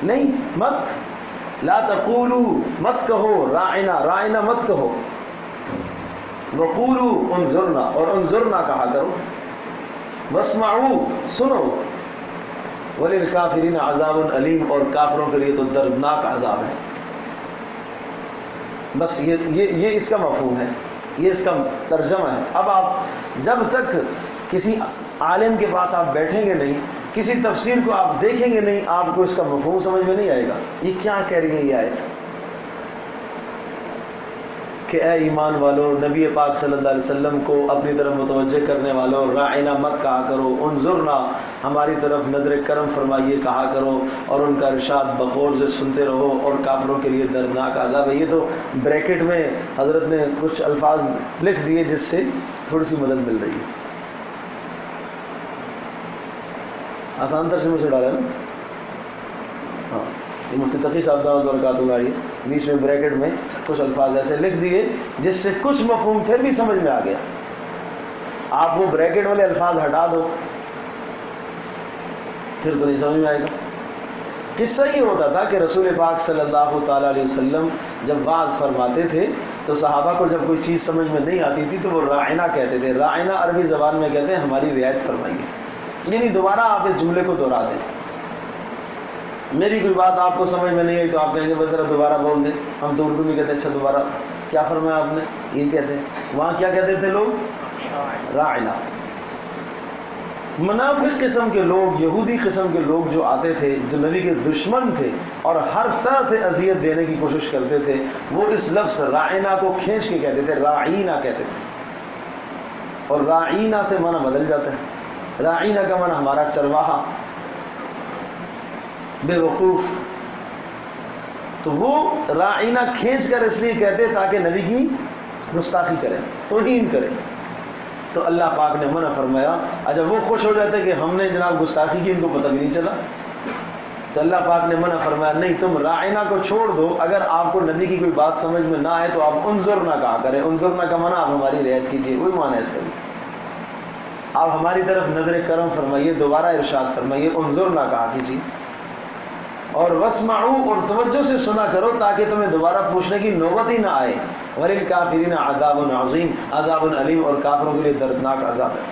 نہیں، مت. لا تقولوا، مت کہو. راعنا مت کہو. وقولوا انظرنا، اور انظرنا کہا کرو، واسمعوا سنو، وللکافرین عذاب علیم، اور کافروں کے لیے تو دردناک عذاب ہے۔ بس یہ اس کا مفہوم ہے، یہ اس کا ترجمہ ہے۔ اب آپ جب تک کسی عالم کے پاس آپ بیٹھیں گے نہیں، کسی تفسیر کو آپ دیکھیں گے نہیں، آپ کو اس کا مفہوم سمجھ میں نہیں آئے گا۔ یہ کیا کہہ رہی ہے یہ آیت کہ اے ایمان والو، نبی پاک صلی اللہ علیہ وسلم کو اپنی طرف متوجہ کرنے والوں، راعنا مت کہا کرو، انظرنا ہماری طرف نظر کرم فرمائیے کہا کرو، اور ان کا ارشاد بغور سے سنتے رہو، اور کافروں کے لیے دردناک عذاب ہے۔ یہ تو بریکٹ میں حضرت نے کچھ الفاظ لکھ دیے جس سے تھوڑی سی مدد مل رہی ہے۔ آسان ترجمے سے ڈالا ہے نا؟ ہاں، یہ مفتی تقی صاحب دعوت برکاتہ اللہ علیہ بیچ میں بریکٹ میں کچھ الفاظ ایسے لکھ دیے جس سے کچھ مفہوم پھر بھی سمجھ میں آ گیا۔ آپ وہ بریکٹ والے الفاظ ہٹا دو پھر تو نہیں سمجھ میں آئے گا۔ قصہ یہ ہوتا تھا کہ رسول پاک صلی اللہ تعالیٰ علیہ وسلم جب وعظ فرماتے تھے تو صحابہ کو جب کوئی چیز سمجھ میں نہیں آتی تھی تو وہ راعنا کہتے تھے۔ راعنا عربی زبان میں کہتے ہیں ہماری رعایت فرمائیے، یعنی دوبارہ آپ اس جملے کو دہرا دیں۔ میری کوئی بات آپ کو سمجھ میں نہیں آئی تو آپ کہیں گے بس ذرا دوبارہ بول دیں۔ ہم تو اردو میں کہتے ہیں اچھا دوبارہ کیا فرمایا آپ نے، یہ کہتے ہیں۔ وہاں کیا کہتے تھے لوگ؟ راعنا۔ منافق قسم کے لوگ، یہودی قسم کے لوگ جو آتے تھے، جو نبی کے دشمن تھے اور ہر طرح سے اذیت دینے کی کوشش کرتے تھے، وہ اس لفظ راعنا کو کھینچ کے کہتے تھے، راعینا کہتے تھے، اور راعینا سے معنی بدل جاتا ہے۔ راعینا کا معنی ہمارا چرواہا، بے وقوف۔ تو وہ راعینا کھینچ کر اس لیے کہتے تاکہ نبی کی گستاخی کریں، توہین کریں۔ تو اللہ پاک نے منع فرمایا۔ اچھا وہ خوش ہو جاتے کہ ہم نے جناب گستاخی کی، ان کو پتہ بھی نہیں چلا، تو اللہ پاک نے منع فرمایا نہیں، تم راعینا کو چھوڑ دو، اگر آپ کو نبی کی کوئی بات سمجھ میں نہ آئے تو آپ انظرنا کہا کریں۔ انظرنا کا معنی آپ ہماری رعایت کیجیے، وہی معنی ہے اس کا بھی۔ آپ ہماری طرف نظر کرم فرمائیے، دوبارہ ارشاد فرمائیے، انظرنا کہا کیجیے، اور واسمعوا، اور توجہ سے سنا کرو تاکہ تمہیں دوبارہ پوچھنے کی نوبت ہی نہ آئے۔ وللکافرین عذاب عظیم، عذاب علیم، اور کافروں کے لیے دردناک عذاب ہے۔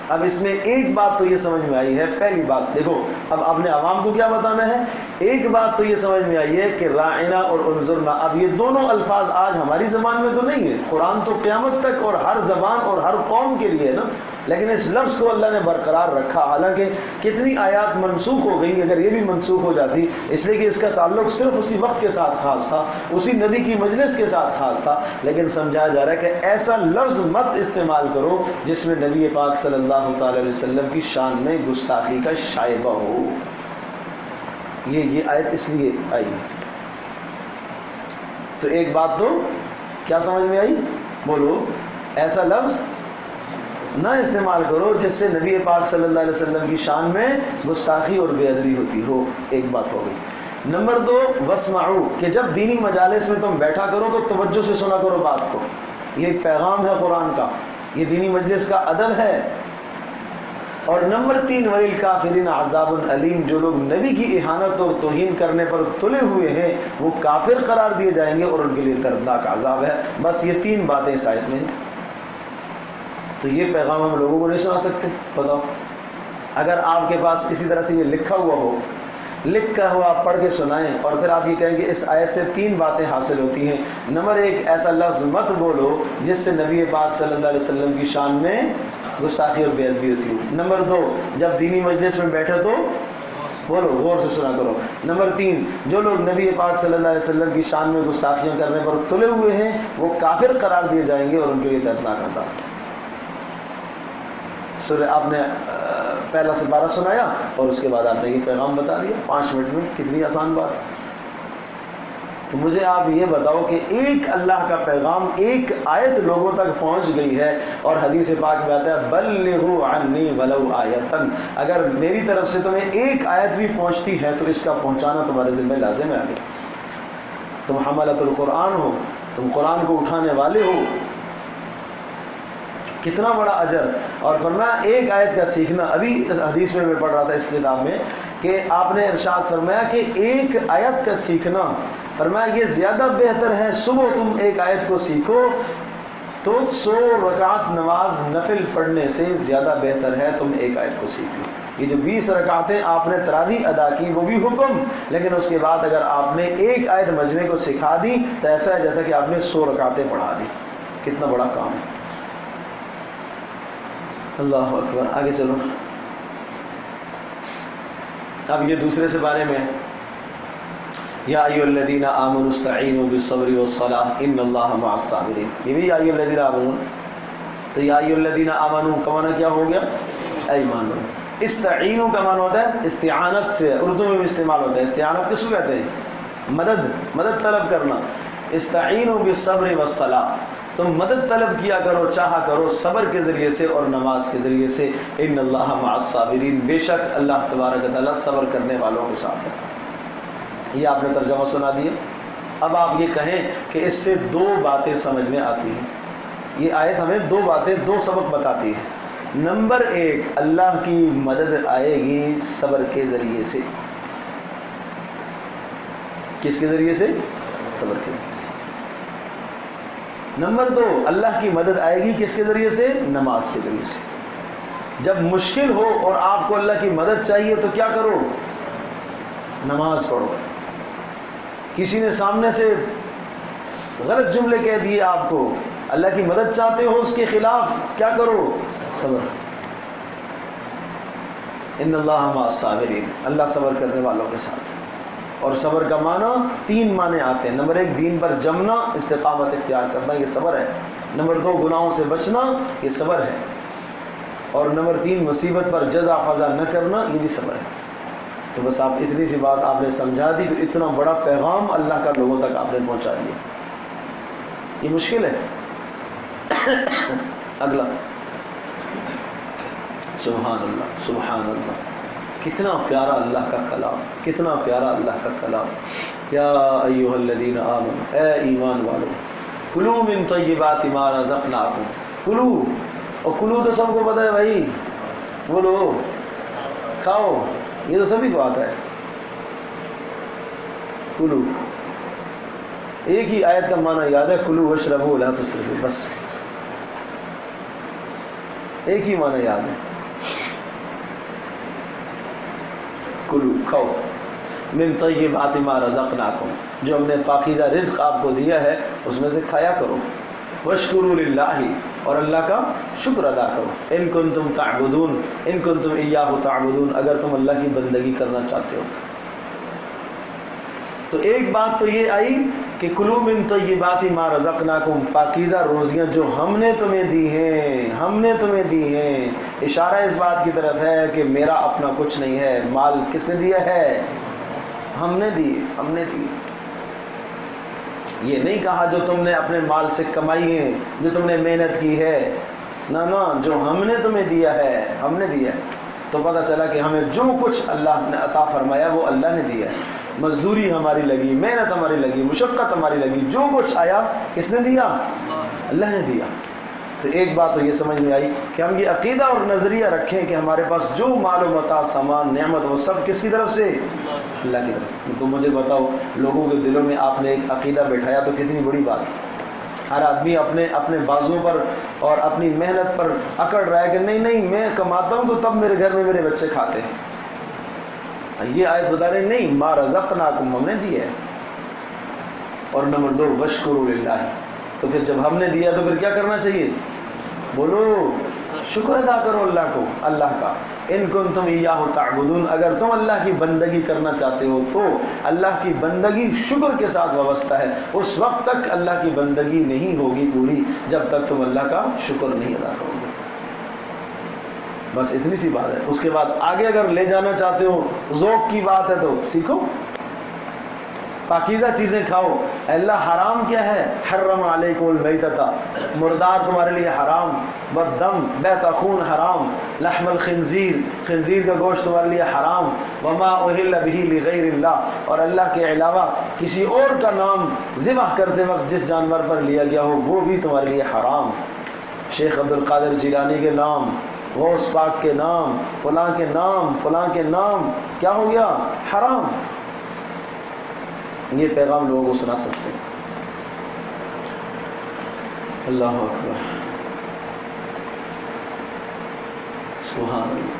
اب اس میں ایک بات تو یہ سمجھ میں آئی ہے، پہلی بات دیکھو، اب آپ نے عوام کو کیا بتانا ہے؟ ایک بات تو یہ سمجھ میں آئی ہے کہ راعنا اور انظرنا، اب یہ دونوں الفاظ آج ہماری زبان میں تو نہیں ہے، قرآن تو قیامت تک اور ہر زبان اور ہر قوم کے لیے ہے نا، لیکن اس لفظ کو اللہ نے برقرار رکھا، حالانکہ کتنی آیات منسوخ ہو گئی اگر یہ بھی منسوخ ہو جاتی، اس لیے کہ اس کا تعلق صرف اسی وقت کے ساتھ خاص تھا، اسی نبی کی مجلس کے ساتھ خاص تھا، لیکن سمجھایا جا رہا ہے کہ ایسا لفظ مت استعمال کرو جس میں نبی پاک صلی اللہ تعالی علیہ وسلم کی شان میں گستاخی کا شائبہ ہو۔ یہ آیت اس لیے آئی۔ تو ایک بات تو کیا سمجھ میں آئی؟ بولو، ایسا لفظ نہ استعمال کرو جس سے نبی پاک صلی اللہ علیہ وسلم کی شان میں گستاخی اور بے ادبی ہوتی ہو، ایک بات ہو گئی۔ نمبر 2، واسمعوا، کہ جب دینی مجالس میں تم بیٹھا کرو تو توجہ سے سنا کرو بات کو، یہ ایک پیغام ہے قرآن کا، یہ دینی مجلس کا ادب ہے۔ اور نمبر 3، وللکافرین عذاب علیم، جو لوگ نبی کی اہانت اور توہین کرنے پر تلے ہوئے ہیں وہ کافر قرار دیے جائیں گے اور ان کے لیے دردناک عذاب ہے۔ بس یہ 3 باتیں اس آیت میں۔ تو یہ پیغام ہم لوگوں کو نہیں سنا سکتے؟ بتاؤ، اگر آپ کے پاس کسی طرح سے یہ لکھا ہوا ہو، لکھا ہوا آپ پڑھ کے سنائیں، اور پھر آپ یہ کہیں کہ اس آیت سے 3 باتیں حاصل ہوتی ہیں۔ نمبر 1، ایسا لفظ مت بولو جس سے نبی پاک صلی اللہ علیہ وسلم کی شان میں گستاخی اور بے ادبی ہوتی ہو۔ نمبر 2، جب دینی مجلس میں بیٹھے تو بولو، غور سے سنا کرو۔ نمبر 3، جو لوگ نبی پاک صلی اللہ علیہ وسلم کی شان میں گستاخیاں کرنے پر تلے ہوئے ہیں وہ کافر قرار دیے جائیں گے اور ان کے لیے دردناک عذاب۔ سورہ آپ نے پہلا سپارہ سنایا اور اس کے بعد آپ نے یہ پیغام بتا دیا 5 منٹ میں، کتنی آسان بات ہے۔ تو مجھے آپ یہ بتاؤ کہ ایک اللہ کا پیغام، ایک آیت لوگوں تک پہنچ گئی ہے، اور حدیث پاک میں آتا ہے بلغوا عنی ولو آیۃ، اگر میری طرف سے تمہیں ایک آیت بھی پہنچتی ہے تو اس کا پہنچانا تمہارے ذمہ لازم ہے۔ آگے تم حملۃ القرآن ہو، تم قرآن کو اٹھانے والے ہو، کتنا بڑا اجر۔ اور فرمایا ایک آیت کا سیکھنا، ابھی اس حدیث میں پڑھ رہا تھا اس کتاب میں کہ آپ نے ارشاد فرمایا کہ ایک آیت کا سیکھنا، فرمایا یہ زیادہ بہتر ہے، صبح تم ایک آیت کو سیکھو تو 100 رکعت نماز نفل پڑھنے سے زیادہ بہتر ہے تم ایک آیت کو سیکھ لو. یہ جو 20 رکعتیں آپ نے تراویح ادا کی وہ بھی حکم، لیکن اس کے بعد اگر آپ نے ایک آیت مجمع کو سکھا دی تو ایسا ہے جیسا کہ آپ نے 100 رکعتیں پڑھا دی. کتنا بڑا کام ہے. اللہ اکبر. آگے چلو. اب یہ دوسرے سے بارے میں یا ایھا الذین آمنوا استعینوا بالصبر والصلاۃ ان اللہ مع الصابرین. یہ بھی یا ایھا الذین آمنوا. تو یا ایھا الذین آمنوا کا معنی کیا ہو گیا؟ ایمان. استعینوا کا معنی ہوتا ہے استعانت سے، اردو میں بھی استعمال ہوتا ہے. استعانت کس کو کہتے ہیں؟ مدد طلب کرنا. استعینوا بالصبر والصلاۃ، تم مدد طلب کیا کرو، چاہا کرو صبر کے ذریعے سے اور نماز کے ذریعے سے. ان اللہ مع الصابرین، بے شک اللہ تبارک و تعالی صبر کرنے والوں کے ساتھ ہے. یہ آپ نے ترجمہ سنا دیا. اب آپ یہ کہیں کہ اس سے 2 باتیں سمجھ میں آتی ہیں. یہ آیت ہمیں 2 باتیں، 2 سبق بتاتی ہے. نمبر 1، اللہ کی مدد آئے گی صبر کے ذریعے سے. کس کے ذریعے سے؟ صبر کے ذریعے سے. نمبر 2، اللہ کی مدد آئے گی کس کے ذریعے سے؟ نماز کے ذریعے سے. جب مشکل ہو اور آپ کو اللہ کی مدد چاہیے تو کیا کرو؟ نماز پڑھو. کسی نے سامنے سے غلط جملے کہہ دیے آپ کو، اللہ کی مدد چاہتے ہو اس کے خلاف، کیا کرو؟ صبر. ان اللہ مع الصابرین، اللہ صبر کرنے والوں کے ساتھ. اور صبر کا معنی 3 معنی آتے ہیں. نمبر 1، دین پر جمنا، استقامت اختیار کرنا، یہ صبر ہے. نمبر 2، گناہوں سے بچنا، یہ صبر ہے. اور نمبر 3، مصیبت پر جزا فضا نہ کرنا، یہ بھی صبر ہے. تو بس آپ اتنی سی بات آپ نے سمجھا دی تو اتنا بڑا پیغام اللہ کا لوگوں تک آپ نے پہنچا دیا. یہ مشکل ہے. اگلا. سبحان اللہ، سبحان اللہ. کتنا پیارا اللہ کا کلام، کتنا پیارا اللہ کا کلام. یا ایھا الذین آمنوا، اے ایمان والو، کلوا من طیبات ما رزقناکم. کلو، اور کلو تو سب کو پتہ ہے بھائی، بولو کھاؤ، یہ تو سبھی کو آتا ہے. کلو، ایک ہی آیت کا معنی یاد ہے، کلو واشربوا لا تسرفوا، بس ایک ہی معنی یاد ہے. کلو، کھاؤ، من طیبات ما رزقناکم، جو ہم نے پاکیزہ رزق آپ کو دیا ہے اس میں سے کھایا کرو. واشکروا للہ، اور اللہ کا شکر ادا کرو. ان کنتم تعبدون، ان کنتم ایاہ تعبدون، اگر تم اللہ کی بندگی کرنا چاہتے ہو. تو ایک بات تو یہ آئی کہ کلوا من طیبات ما رزقناکم، پاکیزہ روزیاں جو ہم نے تمہیں دی ہیں، ہم نے تمہیں دی ہیں. اشارہ اس بات کی طرف ہے کہ میرا اپنا کچھ نہیں ہے، مال کس نے دیا ہے؟ ہم نے دی، ہم نے دی. یہ نہیں کہا جو تم نے اپنے مال سے کمائی ہے، جو تم نے محنت کی ہے، نہ نہ، جو ہم نے تمہیں دیا ہے، ہم نے دیا. تو پتہ چلا کہ ہمیں جو کچھ اللہ نے عطا فرمایا وہ اللہ نے دیا. مزدوری ہماری لگی، محنت ہماری لگی، مشقت ہماری لگی، جو کچھ آیا کس نے دیا؟ اللہ نے دیا. تو ایک بات تو یہ سمجھ میں آئی کہ ہم یہ عقیدہ اور نظریہ رکھیں کہ ہمارے پاس جو مال و متاع، سامان، نعمت، وہ سب کس کی طرف سے؟ اللہ کی طرف. تو مجھے بتاؤ، لوگوں کے دلوں میں آپ نے ایک عقیدہ بیٹھایا تو کتنی بڑی بات ہے. ہر آدمی اپنے بازوں پر اور اپنی محنت پر اکڑ رہا ہے کہ نہیں نہیں، میں کماتا ہوں تو تب میرے گھر میں میرے بچے کھاتے ہیں. یہ آیت بتا رہے نہیں، ما رزقناکم، ہم نے دیا ہے. اور نمبر 2، واشکروا للہ. تو پھر جب ہم نے دیا تو پھر کیا کرنا چاہیے؟ بولو، شکر ادا کرو اللہ کو، اللہ کا. ان کنتم ایاہ تعبدون، اگر تم اللہ کی بندگی کرنا چاہتے ہو تو اللہ کی بندگی شکر کے ساتھ وابستہ ہے. اس وقت تک اللہ کی بندگی نہیں ہوگی پوری جب تک تم اللہ کا شکر نہیں ادا کرو گے. بس اتنی سی بات ہے. اس کے بعد آگے اگر لے جانا چاہتے ہو، ذوق کی بات ہے تو سیکھو، پاکیزہ چیزیں کھاؤ. اللہ حرام کیا ہے؟ حرم علیکم المیتۃ، مردار تمہارے لیے حرام. والدم، بیت خون حرام. لحم الخنزیر، خنزیر کا گوشت تمہارے لیے حرام. وما اہل بہ لغیر اللہ، اور اللہ کے علاوہ کسی اور کا نام ذبح کرتے وقت جس جانور پر لیا گیا ہو وہ بھی تمہارے لیے حرام. شیخ عبد القادر جیلانی کے نام، غوث پاک کے نام، فلاں کے نام، فلاں کے نام، کیا ہو گیا؟ حرام. یہ پیغام لوگوں کو سنا سکتے ہیں. اللہ اکبر، سبحان اللہ۔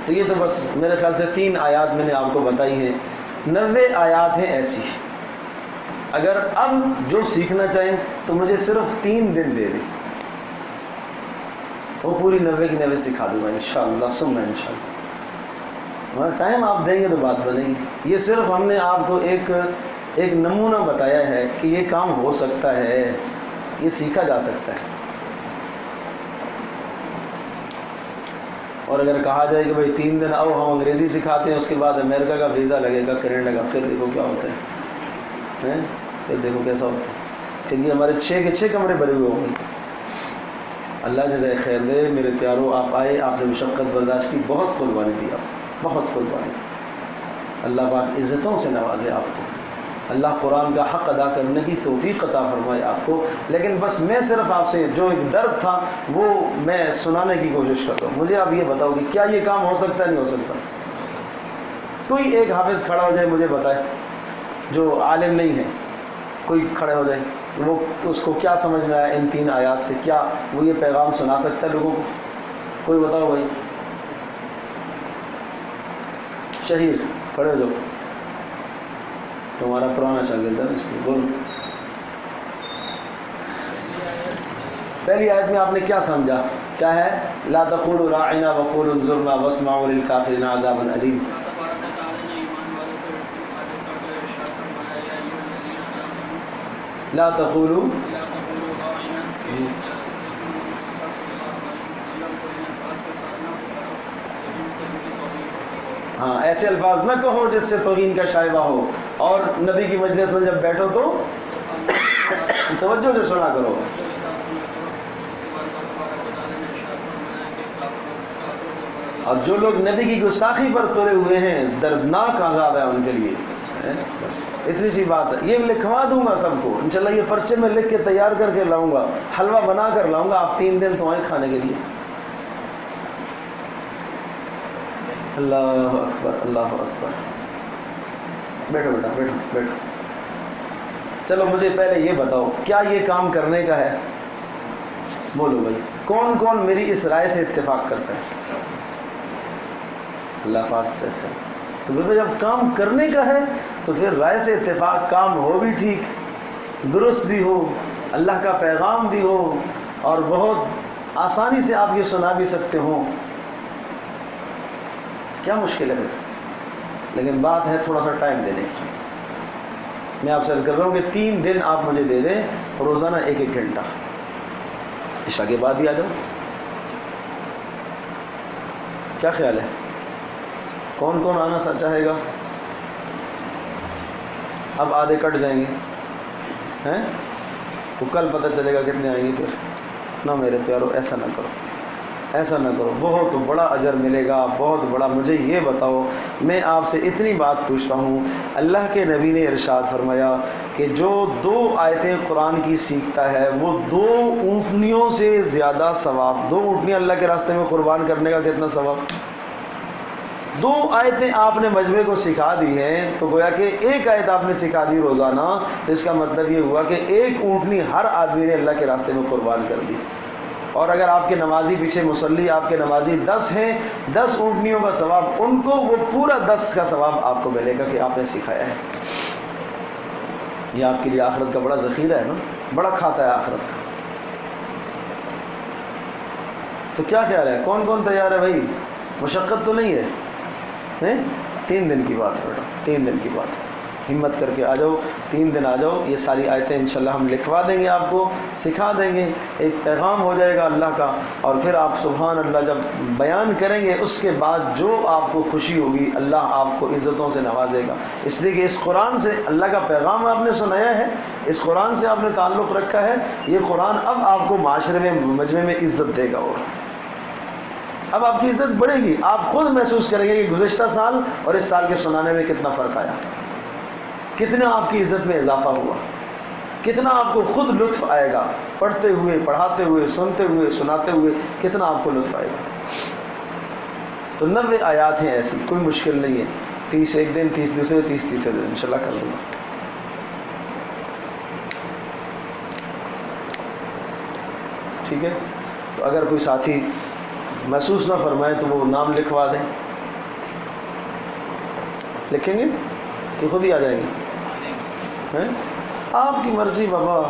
تو یہ تو بس میرے خیال سے 3 آیات میں نے آپ کو بتائی ہیں، 90 آیات ہیں ایسی۔ اگر اب جو سیکھنا چاہیں تو مجھے صرف 3 دن دے دیں، وہ پوری 90 کی 90 سکھا دوں گا انشاءاللہ ثم انشاءاللہ۔ ہمارا ٹائم آپ دیں گے تو بات بنے گی۔ یہ صرف ہم نے آپ کو ایک نمونہ بتایا ہے کہ یہ کام ہو سکتا ہے، یہ سیکھا جا سکتا ہے۔ اور اگر کہا جائے کہ بھائی 3 دن آؤ ہم انگریزی سکھاتے ہیں، اس کے بعد امریکہ کا ویزا لگے گا، کینیڈا کا، پھر دیکھو کیا ہوتا ہے، پھر دیکھو کیسا ہوتا ہے، پھر یہ ہمارے 6 کے 6 کمرے بھرے ہوئے ہوں گے۔ اللہ جزائے خیر دے میرے پیارو، آپ آئے، آپ نے مشقت برداشت کی، بہت قربانی دی، آپ بہت قربانی دی۔ اللہ پاک عزتوں سے نوازے آپ کو، اللہ قرآن کا حق ادا کرنے کی توفیق عطا فرمائے آپ کو۔ لیکن بس میں صرف آپ سے جو ایک درد تھا وہ میں سنانے کی کوشش کرتا ہوں۔ مجھے آپ یہ بتاؤ کہ کیا یہ کام ہو سکتا ہے، نہیں ہو سکتا؟ کوئی ایک حافظ کھڑا ہو جائے مجھے بتائے، جو عالم نہیں ہے، کوئی کھڑے ہو جائے، وہ اس کو کیا سمجھ میں آیا ان 3 آیات سے، کیا وہ یہ پیغام سنا سکتا ہے لوگوں کو؟ کوئی بتاؤ بھائی، شہیر کھڑے ہو جاؤ، تمہارا پرانا شاگرد ہے اس لیے بولو۔ پہلی آیت میں آپ نے کیا سمجھا؟ کیا ہے؟ لا تقولوا راعنا وقولوا انظرنا واسمعوا للکافرین عذاب علیم۔ لا تقولوا، ہاں ایسے الفاظ نہ کہو جس سے توہین کا شائبہ ہو، اور نبی کی مجلس میں جب بیٹھو تو توجہ سے سنا کرو۔ اور جو لوگ نبی کی گستاخی پر تلے ہوئے ہیں دردناک عذاب ہے ان کے لیے۔ بس اتنی سی بات ہے، یہ لکھوا دوں گا سب کو انشاءاللہ، یہ پرچے میں لکھ کے تیار کر کے لاؤں گا، حلوہ بنا کر لاؤں گا، آپ 3 دن تو آئیں کھانے کے لیے۔ اللہ اکبر، اللہ اکبر۔ بیٹھو بیٹا، بیٹھو بیٹھو۔ چلو مجھے پہلے یہ بتاؤ، کیا یہ کام کرنے کا ہے؟ بولو بھائی، کون کون میری اس رائے سے اتفاق کرتا ہے؟ اللہ پاک سے ہے۔ تو جب کام کرنے کا ہے تو پھر رائے سے اتفاق، کام ہو بھی ٹھیک، درست بھی ہو، اللہ کا پیغام بھی ہو، اور بہت آسانی سے آپ یہ سنا بھی سکتے ہو، کیا مشکل ہے؟ لیکن بات ہے تھوڑا سا ٹائم دینے کی۔ میں آپ سے عرض کر رہا ہوں کہ 3 دن آپ مجھے دے دیں، روزانہ 1-1 گھنٹہ، عشاء کے بعد ہی آ جاؤ۔ کیا خیال ہے؟ کون کون آنا چاہے گا؟ اب آدھے کٹ جائیں گے ہیں تو کل پتہ چلے گا کتنے آئیں گے۔ پھر نہ میرے پیارو، ایسا نہ کرو، ایسا نہ کرو، بہت بڑا اجر ملے گا، بہت بڑا۔ مجھے یہ بتاؤ، میں آپ سے اتنی بات پوچھتا ہوں، اللہ کے نبی نے ارشاد فرمایا کہ جو 2 آیتیں قرآن کی سیکھتا ہے وہ 2 اونٹنیوں سے زیادہ ثواب۔ 2 اونٹنیاں اللہ کے راستے میں قربان کرنے کا کتنا ثواب؟ 2 آیتیں آپ نے مجمع کو سکھا دی ہیں، تو گویا کہ 1 آیت آپ نے سکھا دی روزانہ، تو اس کا مطلب یہ ہوا کہ 1 اونٹنی ہر آدمی نے اللہ کے راستے میں قربان کر دی۔ اور اگر آپ کے نمازی پیچھے مصلی، آپ کے نمازی 10 ہیں، 10 اونٹنیوں کا ثواب ان کو، وہ پورا 10 کا ثواب آپ کو ملے گا کہ آپ نے سکھایا ہے۔ یہ آپ کے لیے آخرت کا بڑا ذخیرہ ہے نا، بڑا کھاتا ہے آخرت کا۔ تو کیا خیال ہے، کون کون تیار ہے بھائی؟ مشقت تو نہیں ہے، 3 دن کی بات ہے بیٹا، 3 دن کی بات ہے، ہمت کر کے آ جاؤ، 3 دن آ جاؤ، یہ ساری آیتیں انشاءاللہ ہم لکھوا دیں گے، آپ کو سکھا دیں گے، ایک پیغام ہو جائے گا اللہ کا، اور پھر آپ سبحان اللہ جب بیان کریں گے، اس کے بعد جو آپ کو خوشی ہوگی، اللہ آپ کو عزتوں سے نوازے گا، اس لیے کہ اس قرآن سے اللہ کا پیغام آپ نے سنایا ہے، اس قرآن سے آپ نے تعلق رکھا ہے، یہ قرآن اب آپ کو معاشرے میں، مجمع میں عزت دے گا، اور اب آپ کی عزت بڑھے گی، آپ خود محسوس کریں گے کہ گزشتہ سال اور اس سال کے سنانے میں کتنا فرق آیا، کتنا آپ کی عزت میں اضافہ ہوا، کتنا آپ کو خود لطف آئے گا، پڑھتے ہوئے، پڑھاتے ہوئے، سنتے ہوئے، سناتے ہوئے، کتنا آپ کو لطف آئے گا۔ تو 90 آیات ہیں ایسی، کوئی مشکل نہیں ہے، 30 ایک دن، 30 دوسرے، 30 تیسرے دن انشاءاللہ کر دوں گا۔ ٹھیک ہے؟ تو اگر کوئی ساتھی محسوس نہ فرمائے تو وہ نام لکھوا دیں. لکھیں گے کہ خود ہی آ جائیں گے؟ آپ کی مرضی بابا،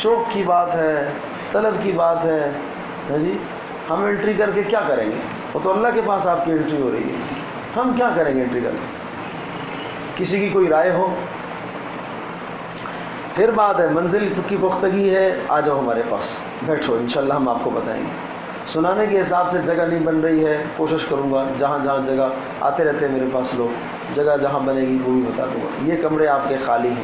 شوق کی بات ہے، طلب کی بات ہے. جی ہم انٹری کر کے کیا کریں گے؟ وہ تو اللہ کے پاس آپ کی انٹری ہو رہی ہے، ہم کیا کریں گے انٹری کر کے؟ کسی کی کوئی رائے ہو؟ پھر بات ہے منزل کی پختگی ہے، آ جاؤ ہمارے پاس بیٹھو، انشاءاللہ ہم آپ کو بتائیں گے. سنانے کے حساب سے جگہ نہیں بن رہی ہے، کوشش کروں گا جہاں جہاں جگہ آتے رہتے ہیں میرے پاس لوگ، جگہ جہاں بنے گی وہ بھی بتا دوں گا. یہ کمرے آپ کے خالی ہیں،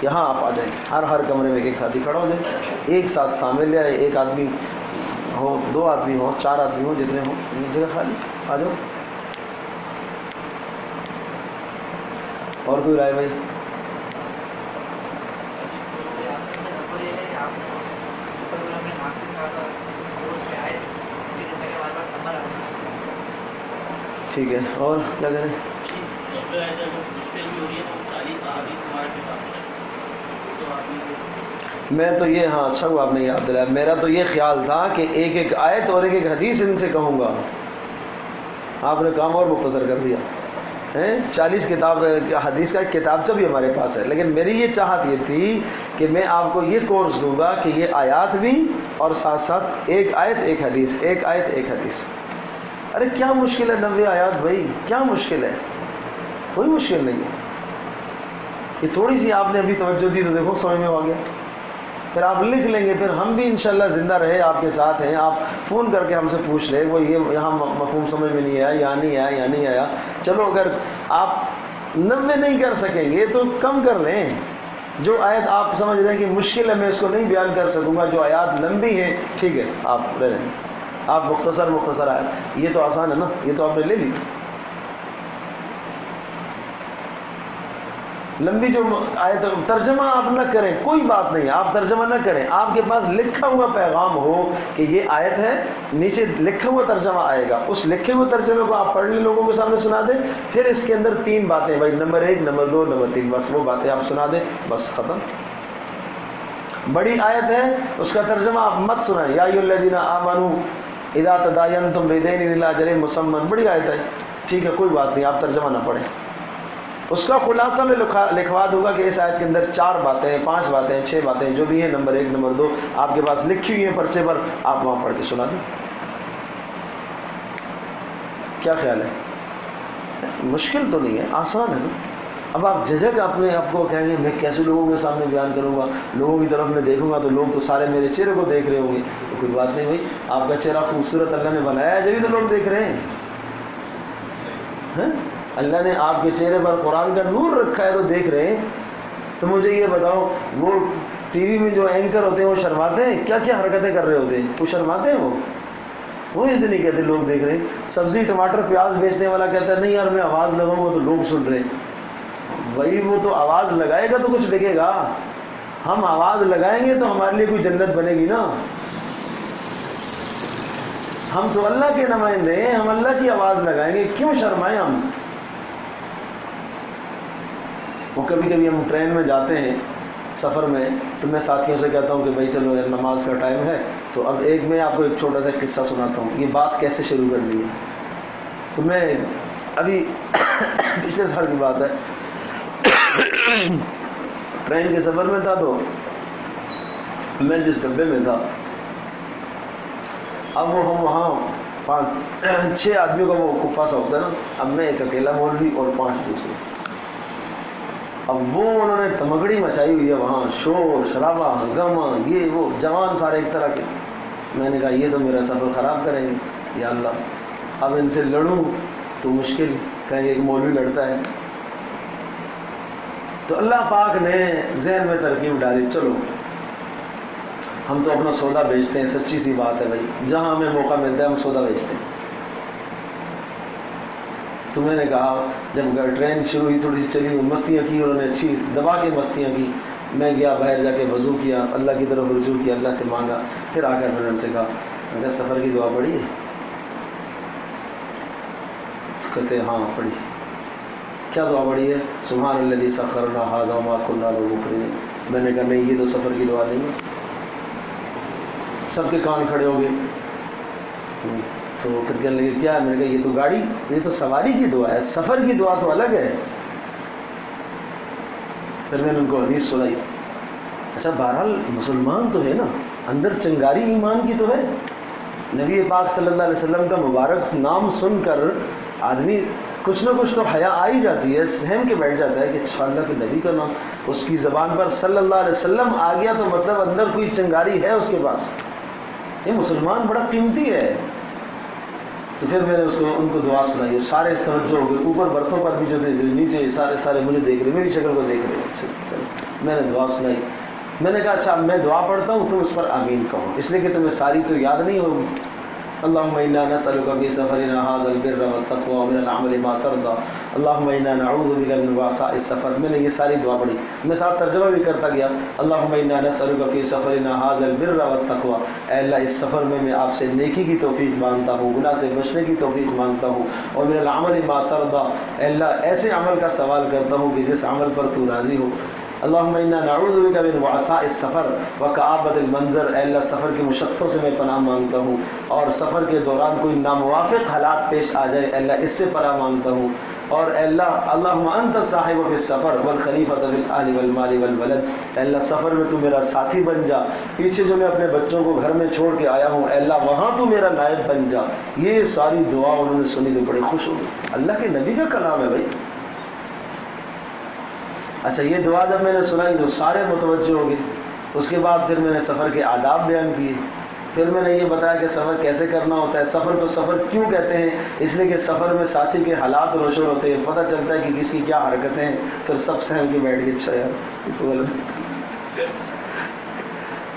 یہاں آپ آ جائیں. ہر کمرے میں ایک ساتھی کھڑا ہو جائے، ایک ساتھ سامنے لے آئے. ایک آدمی ہو، 2 آدمی ہو، 4 آدمی ہو، جتنے ہوں، جگہ خالی، آ جاؤ. اور کوئی رائے بھائی؟ ٹھیک ہے، اور کیا کریں؟ میں تو یہ، ہاں اچھا ہوا آپ نے یاد دلایا، میرا تو یہ خیال تھا کہ ایک ایک آیت اور ایک ایک حدیث ان سے کہوں گا. آپ نے کام اور مختصر کر دیا. 40 کتاب حدیث کا ایک کتابچہ بھی ہمارے پاس ہے، لیکن میری یہ چاہت یہ تھی کہ میں آپ کو یہ کورس دوں گا کہ یہ آیات بھی اور ساتھ ساتھ ایک آیت ایک حدیث، ایک آیت ایک حدیث. ارے کیا مشکل ہے 90 آیات بھائی، کیا مشکل ہے؟ کوئی مشکل نہیں ہے. یہ تھوڑی سی آپ نے ابھی توجہ دی تو دیکھو سمجھ میں آ گیا. پھر آپ لکھ لیں گے، پھر ہم بھی انشاءاللہ زندہ رہے آپ کے ساتھ ہیں. آپ فون کر کے ہم سے پوچھ لیں وہ یہ یہاں مفہوم سمجھ میں نہیں آیا، یا نہیں آیا، یا نہیں آیا. چلو اگر آپ 90 نہیں کر سکیں گے تو کم کر لیں. جو آیت آپ سمجھ رہے ہیں کہ مشکل ہے میں اس کو نہیں بیان کر سکوں گا، جو آیات لمبی ہیں ٹھیک ہے آپ لے لیں. آپ مختصر آیت، یہ تو آسان ہے نا، یہ تو آپ نے لے لی. لمبی جو آیت، ترجمہ آپ نہ کریں، کوئی بات نہیں، آپ ترجمہ نہ کریں. آپ کے پاس لکھا ہوا پیغام ہو کہ یہ آیت ہے، نیچے لکھا ہوا ترجمہ آئے گا، اس لکھے ہوئے ترجمے کو آپ پڑھ لیں، لوگوں کے سامنے سنا دیں. پھر اس کے اندر 3 باتیں بھائی، نمبر 1، نمبر 2، نمبر 3، بس وہ باتیں آپ سنا دیں، بس ختم. بڑی آیت ہے، اس کا ترجمہ آپ مت سنائیں. یا ایھا الذین آمنوا اذا تداینتم بدین الی اجل مسمى، بڑی آیت ہے، ٹھیک ہے کوئی بات نہیں، آپ ترجمہ نہ پڑھیں. اس کا خلاصہ میں لکھوا دوں گا کہ اس آیت کے اندر 4 باتیں ہیں، 5 باتیں ہیں، 6 باتیں جو بھی ہیں، نمبر 1، نمبر 2 آپ کے پاس لکھی ہوئی ہیں پرچے پر، آپ وہاں پڑھ کے سنا دیں. کیا خیال ہے؟ مشکل تو نہیں ہے، آسان ہے نا. اب آپ جھجک اپنے آپ کو کہیں گے میں کیسے لوگوں کے سامنے بیان کروں گا، لوگوں کی طرف میں دیکھوں گا تو لوگ تو سارے میرے چہرے کو دیکھ رہے ہوں گے. تو کوئی بات نہیں بھائی، آپ کا چہرہ خوبصورت اللہ نے بنایا ہے جبھی تو لوگ دیکھ رہے ہیں. اللہ نے آپ کے چہرے پر قرآن کا نور رکھا ہے تو دیکھ رہے ہیں. تو مجھے یہ بتاؤ، وہ ٹی وی میں جو اینکر ہوتے ہیں وہ شرماتے ہیں؟ کیا کیا حرکتیں کر رہے ہوتے ہیں، وہ شرماتے ہیں؟ وہ یہ تو نہیں کہتے لوگ دیکھ رہے ہیں. سبزی ٹماٹر پیاز بیچنے والا کہتا ہے نہیں یار میں آواز لگاؤں گا تو لوگ سن رہے ہیں. بھائی وہ تو آواز لگائے گا تو کچھ بکے گا. ہم آواز لگائیں گے تو ہمارے لیے کوئی جنت بنے گی نا. ہم تو اللہ کے نمائندے ہیں، ہم اللہ کی آواز لگائیں گے، کیوں شرمائیں ہم؟ وہ کبھی کبھی ہم ٹرین میں جاتے ہیں سفر میں تو میں ساتھیوں سے کہتا ہوں کہ بھائی چلو یار نماز کا ٹائم ہے. تو اب میں آپ کو ایک چھوٹا سا قصہ سناتا ہوں، یہ بات کیسے شروع کرنی ہے. تو میں ابھی پچھلے سال کی بات ہے، ٹرین کے سفر میں تھا تو میں جس ڈبے میں تھا، اب وہ ہم وہاں 5-6 آدمیوں کا وہ کپا سا ہوتا ہے نا. اب میں ایک اکیلا مولوی اور 5 دوسرے. اب وہ انہوں نے تمگڑی مچائی ہوئی ہے وہاں، شور شرابہ ہنگامہ، یہ وہ جوان سارے ایک طرح کے. میں نے کہا یہ تو میرا سفر خراب کریں گے یا اللہ. اب ان سے لڑوں تو مشکل، کہیں ایک مولوی لڑتا ہے. تو اللہ پاک نے ذہن میں ترکیب ڈالی، چلو ہم تو اپنا سودا بیچتے ہیں، سچی سی بات ہے بھائی، جہاں ہمیں موقع ملتا ہے ہم سودا بیچتے ہیں. تو میں نے کہا جب ٹرین شروع ہوئی تھوڑی سی چلی، مستیاں کی انہوں نے، اچھی دبا کے مستیاں کی. میں گیا باہر جا کے وضو کیا، اللہ کی طرف رجوع کیا، اللہ سے مانگا. پھر آ کر میں نے ان سے کہا میں کہا سفر کی دعا پڑھی ہے؟ کہتے ہاں پڑھی. کیا دعا پڑھی ہے؟ سبحان الذی سخر لنا ھذا وما كنا له مقرنین. میں نے کہا نہیں یہ تو سفر کی دعا نہیں ہے. سب کے کان کھڑے ہو گئے. تو پھر کہنے لگے کیا ہے؟ میں نے کہا یہ تو گاڑی، یہ تو سواری کی دعا ہے، سفر کی دعا تو الگ ہے. پھر میں نے ان کو حدیث سنائی. اچھا بہرحال مسلمان تو ہے نا، اندر چنگاری ایمان کی تو ہے. نبی پاک صلی اللہ علیہ وسلم کا مبارک نام سن کر آدمی کچھ نہ کچھ تو حیا آ ہی جاتی ہے، سہم کے بیٹھ جاتا ہے کہ اچھا اللہ کے نبی کا نام اس کی زبان پر صلی اللہ علیہ وسلم آ گیا تو مطلب اندر کوئی چنگاری ہے اس کے پاس. یہ مسلمان بڑا قیمتی ہے. تو پھر میں نے ان کو دعا سنائی. سارے توجہ ہو گئے، اوپر برتھوں پر بھی جو تھے، جو نیچے سارے مجھے دیکھ رہے، میری شکل کو دیکھ رہے. میں نے دعا سنائی. میں نے کہا اچھا میں دعا پڑھتا ہوں، تم اس پر آمین کہو، اس لیے کہ تمہیں ساری تو یاد نہیں ہوگی. اللهم انا نسألك في سفرنا هذا البر والتقوى ومن العمل ما ترضى اللهم انا نعوذ بك من وعثاء السفر. میں نے یہ ساری دعا پڑھی، میں ساتھ ترجمہ بھی کرتا گیا. اللهم انا نسألك في سفرنا هذا البر والتقوى، اے اللہ اس سفر میں آپ سے نیکی کی توفیق مانگتا ہوں، گناہ سے بچنے کی توفیق مانگتا ہوں. اور من العمل ما ترضى، اے اللہ ایسے عمل کا سوال کرتا ہوں کہ جس عمل پر تو راضی ہو. اللهم انا نعوذ بك من وعثاء السفر وكآبة المنظر، اے اللہ سفر کی مشقتوں سے میں پناہ مانگتا ہوں، اور سفر کے دوران کوئی ناموافق حالات پیش آ جائے اے اللہ اس سے پناہ مانگتا ہوں. اور اے اللہ اللهم انت الصاحب في السفر والخلیفۃ في الاهل والمال والولد، اے اللہ سفر میں تو میرا ساتھی بن جا، پیچھے جو میں اپنے بچوں کو گھر میں چھوڑ کے آیا ہوں اے اللہ وہاں تو میرا نائب بن جا. یہ ساری دعا انہوں نے سنی تو بڑے خوش ہو گئے. اللہ کے نبی کا کلام ہے بھائی. اچھا یہ دعا جب میں نے سنائی تو سارے متوجہ ہو گئے. اس کے بعد پھر میں نے سفر کے آداب بیان کیے. پھر میں نے یہ بتایا کہ سفر کیسے کرنا ہوتا ہے، سفر کو سفر کیوں کہتے ہیں، اس لیے کہ سفر میں ساتھی کے حالات روشن ہوتے ہیں، پتہ چلتا ہے کہ کس کی کیا حرکتیں ہیں. پھر سب سہم کے بیٹھ گئے اچھا یار تو غلط.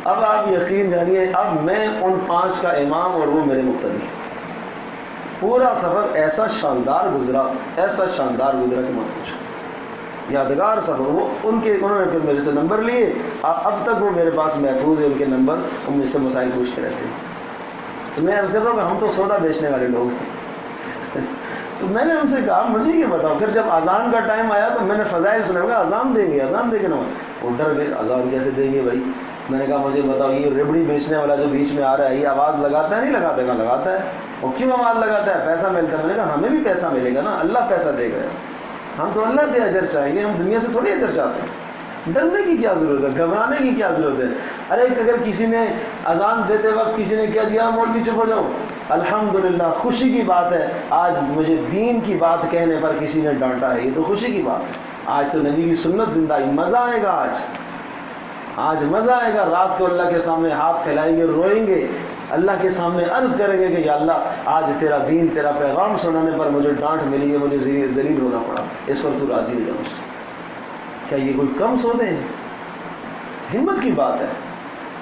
اب آپ یقین جانیے اب میں ان 5 کا امام اور وہ میرے مقتدی. پورا سفر ایسا شاندار گزرا کہ مت پوچھو، یادگار سفر. وہ انہوں نے پھر میرے سے نمبر لیے، اب تک وہ میرے پاس محفوظ ہے ان کے نمبر، وہ مجھ سے مسائل پوچھتے رہتے ہیں. تو میں عرض کر رہا ہوں کہ ہم تو سودا بیچنے والے لوگ ہیں. تو میں نے ان سے کہا مجھے یہ بتاؤ. پھر جب اذان کا ٹائم آیا تو میں نے فضائل سنا، اذان دیں گے نا. وہ ڈر گئے اذان کیسے دیں گے بھائی. میں نے کہا مجھے بتاؤ یہ ربڑی بیچنے والا جو بیچ میں آ رہا ہے یہ آواز لگاتا ہے نہیں لگاتا؟ کہاں لگاتا ہے. وہ کیوں آواز لگاتا ہے؟ پیسہ ملتا ہے. میں نے کہا ہمیں بھی پیسہ ملے گا نا، اللہ پیسہ دے گا. ہم تو اللہ سے اجر چاہیں گے، ہم دنیا سے تھوڑی اجر چاہتے ہیں. ڈرنے کی کیا ضرورت ہے، گھبرانے کی کیا ضرورت ہے. ارے اگر کسی نے اذان دیتے وقت کسی نے کہہ دیا مولوی چپ ہو جاؤ، الحمدللہ خوشی کی بات ہے. آج مجھے دین کی بات کہنے پر کسی نے ڈانٹا ہے، یہ تو خوشی کی بات ہے. آج تو نبی کی سنت زندہ ہے، مزہ آئے گا. آج مزہ آئے گا. رات کو اللہ کے سامنے ہاتھ پھیلائیں گے، روئیں گے، اللہ کے سامنے عرض کریں گے کہ یا اللہ آج تیرا دین تیرا پیغام سنانے پر مجھے ڈانٹ ملی ہے، مجھے ذلیل ہونا پڑا، اس پر تو راضی ہو جا مجھ سے. کیا یہ کوئی کم سودے ہیں؟ ہمت کی بات ہے.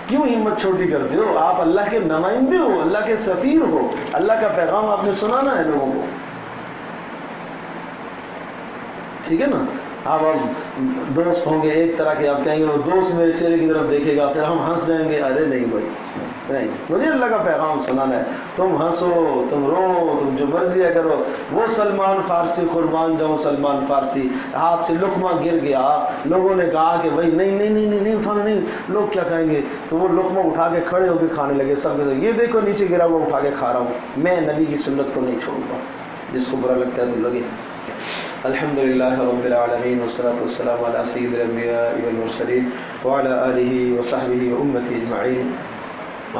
کیوں ہمت چھوٹی کرتے ہو؟ آپ اللہ کے نمائندے ہو، اللہ کے سفیر ہو، اللہ کا پیغام آپ نے سنانا ہے لوگوں کو. ٹھیک ہے نا. آپ دوست ہوں گے ایک طرح کے، آپ کہیں گے وہ دوست میرے چہرے کی طرف دیکھے گا، پھر ہم ہنس جائیں گے. ارے نہیں بھائی نہیں، مجھے اللہ کا پیغام سنانا ہے. تم ہنسو، تم رو، تم جو مرضی ہے کرو. وہ سلمان فارسی، قربان جاؤں سلمان فارسی، ہاتھ سے لقمہ گر گیا، لوگوں نے کہا کہ بھائی نہیں نہیں نہیں نہیں اٹھانا نہیں، لوگ کیا کہیں گے. تو وہ لقمہ اٹھا کے کھڑے ہو کے کھانے لگے. سب کے یہ دیکھو نیچے گرا ہوا اٹھا کے کھا رہا ہوں. میں نبی کی سنت کو نہیں چھوڑوں گا، جس کو برا لگتا ہے تو لگے. الحمدللہ رب العالمین والصلاة والسلام علی سید الانبیاء والمرسلین وعلی آلہ وصحبہ وامتہ اجمعین.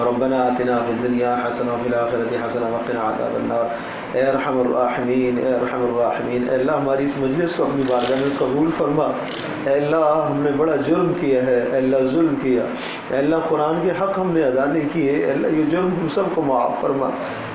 ربنا آتنا فی الدنیا حسنہ وفی الآخرۃ حسنہ وقنا عذاب النار. اے ارحم الراحمین، اے ارحم الراحمین، اے اللہ ہماری اس مجلس کو اپنی بارگاہ میں قبول فرما. اے اللہ ہم نے بڑا جرم کیا ہے، اے اللہ ظلم کیا، اے اللہ قرآن کے حق ہم نے ادا نہیں کیے. اے اللہ یہ جرم ہم سب کو معاف فرما.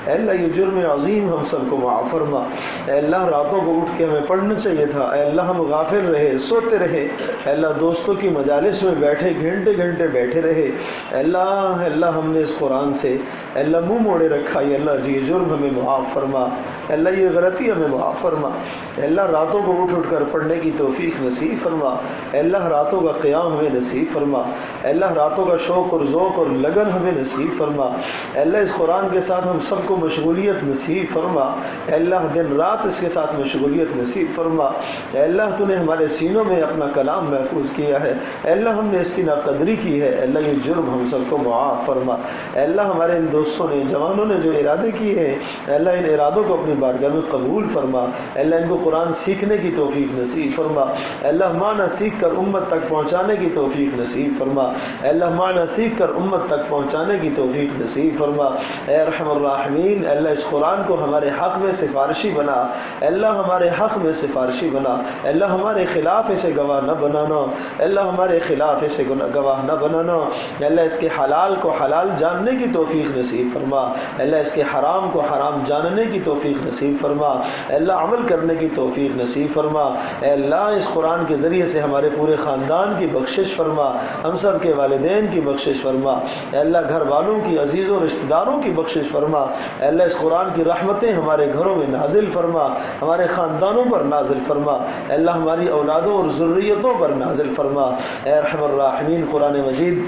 اے اللہ یہ جرم عظیم ہم سب کو معاف فرما. اے اللہ راتوں کو اٹھ کے ہمیں پڑھنا چاہیے تھا، اے اللہ ہم غافل رہے، سوتے رہے. اے اللہ دوستوں کی مجالس میں بیٹھے گھنٹے گھنٹے بیٹھے رہے. اے اللہ ہم نے اس قرآن سے اے اللہ منہ موڑے رکھا. اے اللہ جی یہ جرم ہمیں معاف فرما. اے اللہ یہ غلطی ہمیں معاف فرما. اے اللہ راتوں کو اٹھ اٹھ کر پڑھنے کی توفیق نصیب فرما. اے اللہ راتوں کا قیام ہمیں نصیب فرما. اے اللہ راتوں کا شوق اور ذوق اور لگن ہمیں نصیب فرما. اے اللہ اس قرآن کے ساتھ ہم سب کو مشغولیت نصیب فرما، اے اللہ دن رات اس کے ساتھ مشغولیت نصیب فرما، اے اللہ تو نے ہمارے سینوں میں اپنا کلام محفوظ کیا ہے، اے اللہ ہم نے اس کی ناقدری کی ہے، اے اللہ یہ جرم ہم سب کو معاف فرما، اے اللہ ہمارے ان دوستوں نے جوانوں نے جو ارادے کیے ہیں اے اللہ ان ارادوں کو اپنی بارگاہ میں قبول فرما، اے اللہ ان کو قرآن سیکھنے کی توفیق نصیب فرما، اے اللہ معنی سیکھ کر امت تک پہنچانے کی توفیق نصیب فرما، اے اللہ معنی سیکھ کر امت تک پہنچانے کی توفیق نصیب فرما، اے ارحم الراحمین اے اللہ اس قرآن کو ہمارے حق میں سفارشی بنا، اے اللہ ہمارے حق میں سفارشی بنا، اے اللہ ہمارے خلاف اسے گواہ نہ بنانا، اے اللہ ہمارے خلاف اسے گواہ نہ بنانا، اے اللہ اس کے حلال کو حلال جاننے کی توفیق نصیب فرما، اے اللہ اس کے حرام کو حرام جاننے کی توفیق نصیب فرما، اے اللہ عمل کرنے کی توفیق نصیب فرما، اے اللہ اس قرآن کے ذریعے سے ہمارے پورے خاندان کی بخشش فرما، ہم سب کے والدین کی بخشش فرما، اے اللہ گھر والوں کی عزیزوں رشتہ داروں کی بخشش فرما، اے اللہ اس قرآن کی رحمتیں ہمارے گھروں میں نازل فرما، ہمارے خاندانوں پر نازل فرما، اے اللہ ہماری اولادوں اور ذریتوں پر نازل فرما، اے ارحم الراحمین قرآن مجید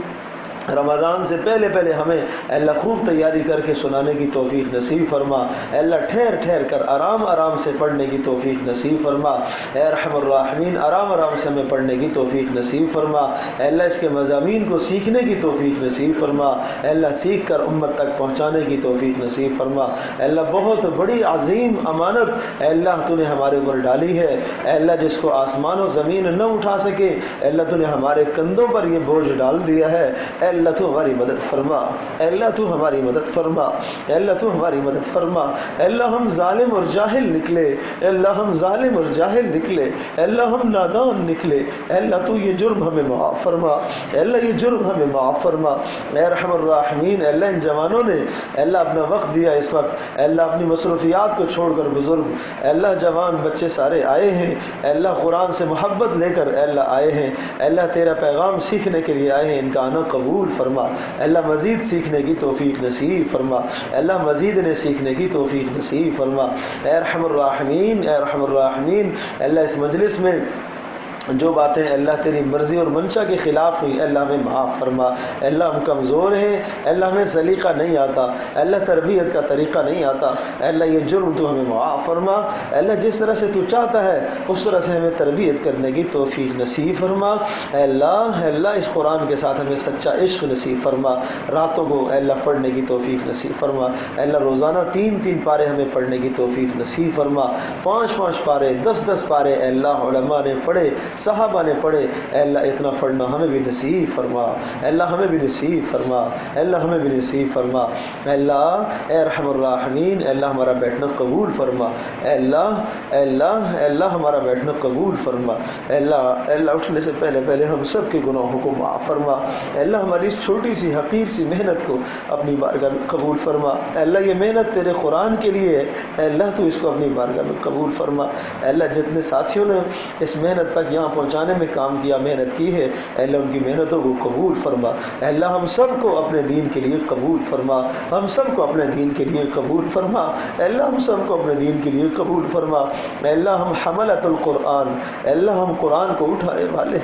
رمضان سے پہلے ہمیں اے اللہ خوب تیاری کر کے سنانے کی توفیق نصیب فرما، اے اللہ ٹھہر ٹھہر کر آرام سے پڑھنے کی توفیق نصیب فرما، اے ارحم الراحمین آرام سے ہمیں پڑھنے کی توفیق نصیب فرما، اے اللہ اس کے مضامین کو سیکھنے کی توفیق نصیب فرما، اے اللہ سیکھ کر امت تک پہنچانے کی توفیق نصیب فرما، اے اللہ بہت بڑی عظیم امانت اے اللہ تو نے ہمارے اوپر ڈالی ہے، اے اللہ جس کو آسمان و زمین نہ اٹھا سکے اے اللہ تو نے ہمارے کندھوں پر یہ بوجھ ڈال دیا ہے، اے اللہ تو ہماری مدد فرما، اے اللہ تو ہماری مدد فرما، اے اللہ تو ہماری مدد فرما، اے اللہ ہم ظالم اور جاہل نکلے، اے اللہ ہم ظالم اور جاہل نکلے، اے اللہ ہم نادان نکلے، اے اللہ تو یہ جرم ہمیں معاف فرما، اے اللہ یہ جرم ہمیں معاف فرما، اے ارحم الراحمین اے اللہ ان جوانوں نے اے اللہ اپنا وقت دیا اس وقت، اے اللہ اپنی مصروفیات کو چھوڑ کر بزرگ اے اللہ جوان بچے سارے آئے ہیں، اے اللہ قرآن سے محبت لے کر اے اللہ آئے ہیں، اے اللہ تیرا پیغام سیکھنے کے لیے آئے ہیں، ان کا آنا قبول فرما، اے اللہ مزید سیکھنے کی توفیق نصیب فرما، اے اللہ مزید انہیں سیکھنے کی توفیق نصیب فرما، اے ارحم الراحمین اے ارحم الراحمین اے اللہ اس مجلس میں جو باتیں اللہ تیری مرضی اور منشا کے خلاف ہوئی اللہ ہمیں معاف فرما، اللہ ہم کمزور ہیں، اللہ ہمیں سلیقہ نہیں آتا، اللہ تربیت کا طریقہ نہیں آتا، اللہ یہ جرم تو ہمیں معاف فرما، اللہ جس طرح سے تو چاہتا ہے اس طرح سے ہمیں تربیت کرنے کی توفیق نصیب فرما، اللہ اس قرآن کے ساتھ ہمیں سچا عشق نصیب فرما، راتوں کو اللہ پڑھنے کی توفیق نصیب فرما، اللہ روزانہ 3 پارے ہمیں پڑھنے کی توفیق نصیب فرما، 5 پارے 10 پارے اللہ علماء نے پڑھے، صحابہ نے پڑھے، اے اللہ اتنا پڑھنا ہمیں بھی نصیب فرما، اے اللہ ہمیں بھی نصیب فرما، اے اللہ ہمیں بھی نصیب فرما، اے اللہ اے ارحم الراحمین اے اللہ ہمارا بیٹھنا قبول فرما، اے اللہ ہمارا بیٹھنا قبول فرما، اے اللہ اٹھنے سے پہلے ہم سب کے گناہوں کو معاف فرما، اے اللہ ہماری اس چھوٹی سی حقیر سی محنت کو اپنی بارگاہ میں قبول فرما، اے اللہ یہ محنت تیرے قرآن کے لیے ہے، اے اللہ تو اس کو اپنی بارگاہ میں قبول فرما، اے اللہ جتنے ساتھیوں نے اس محنت تک یہاں پہنچانے میں کام کیا محنت کی ہے اے اللہ ان کی محنتوں کو قبول فرما، اے اللہ ہم سب کو اپنے دین کے لیے قبول فرما، ہم سب کو اپنے دین کے لیے قبول فرما، اے اللہ ہم سب کو اپنے دین کے لیے قبول فرما، اے اللہ ہم حملۃ القرآن اے اللہ ہم قرآن کو اٹھانے والے،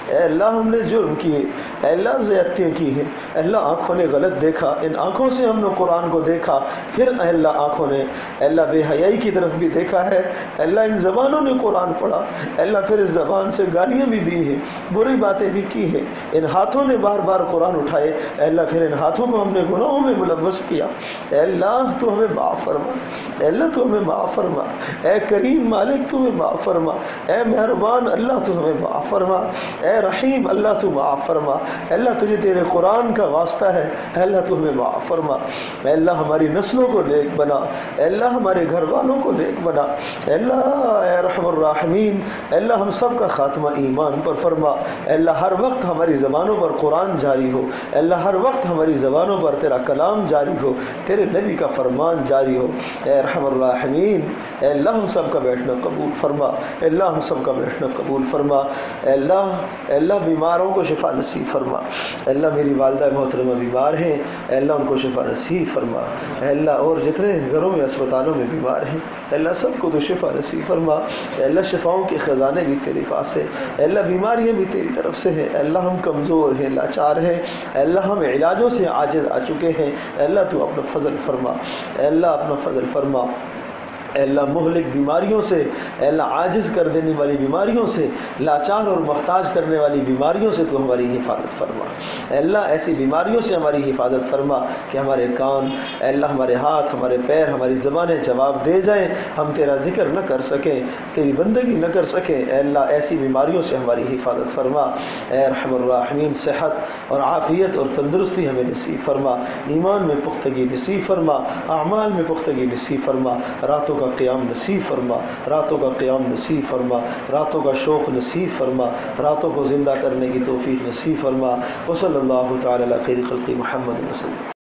اے اللہ ہم نے جرم کیے، اے اللہ زیادتیاں کی ہیں، اے اللہ آنکھوں نے غلط دیکھا، ان آنکھوں سے ہم نے قرآن کو دیکھا، پھر اے اللہ آنکھوں نے اے اللہ بے حیائی کی طرف بھی دیکھا ہے، اے اللہ ان زبانوں نے قرآن پڑھا، اے اللہ پھر اس زبان سے گالیاں بھی دی ہیں، بری باتیں بھی کی ہیں، ان ہاتھوں نے بار قرآن اٹھائے، اے اللہ پھر ان ہاتھوں کو ہم نے گناہوں میں ملوث کیا، اے اللہ تو ہمیں معاف فرما، اے اللہ تو ہمیں معاف فرما، اے کریم مالک تو ہمیں معاف فرما، اے مہربان اللہ تو ہمیں معاف فرما، اے رحیم اللہ تو معاف فرما، اے اللہ تجھے تیرے قرآن کا واسطہ ہے، اے اللہ تو ہمیں معاف فرما، اے اللہ ہماری نسلوں کو نیک بنا، اے اللہ ہمارے گھر والوں کو نیک بنا، اے اللہ اے رحم الراحمین اے اللہ ہم سب کا خاتمہ ایمان پر فرما، اے اللہ ہر وقت ہماری زبانوں پر قرآن جاری ہو، اے اللہ ہر وقت ہماری زبانوں پر تیرا کلام جاری ہو، تیرے نبی کا فرمان جاری ہو، اے ارحم الراحمین اے اللہ ہم سب کا بیٹھنا قبول فرما، اے اللہ ہم سب کا بیٹھنا قبول فرما، اے اللہ بیماروں کو شفا نصیب فرما، اے اللہ میری والدہ محترمہ بیمار ہیں، اے اللہ ان کو شفا نصیب فرما، اے اللہ اور جتنے گھروں میں اسپتالوں میں بیمار ہیں اے اللہ سب کو تو شفا نصیب فرما، اے اللہ شفاؤں کے خزانے بھی تیرے پاس سے۔ اے اللہ بیماریاں بھی تیری طرف سے ہیں، اے اللہ ہم کمزور ہیں، لاچار ہیں، اے اللہ ہم علاجوں سے عاجز آ چکے ہیں، اے اللہ تو اپنا فضل فرما، اے اللہ اپنا فضل فرما، اے اللہ مہلک بیماریوں سے، اے اللہ عاجز کر دینے والی بیماریوں سے، لاچار اور محتاج کرنے والی بیماریوں سے تو ہماری حفاظت فرما۔ اے اللہ ایسی بیماریوں سے ہماری حفاظت فرما کہ ہمارے کان، اے اللہ ہمارے ہاتھ، ہمارے پیر، ہماری زبانیں جواب دے جائیں، ہم تیرا ذکر نہ کر سکیں، تیری بندگی نہ کر سکیں۔ اے اللہ ایسی بیماریوں سے ہماری حفاظت فرما۔ اے ارحم الراحمین صحت اور عافیت اور تندرستی ہمیں نصیب فرما، ایمان میں پختگی نصیب فرما، اعمال میں پختگی نصیب فرما، راتوں کا قیام نصیب فرما، راتوں کا قیام نصیب فرما، راتوں کا شوق نصیب فرما، راتوں کو زندہ کرنے کی توفیق نصیب فرما۔ وصلی اللہ تعالی علی خیر خلق محمد وسلم۔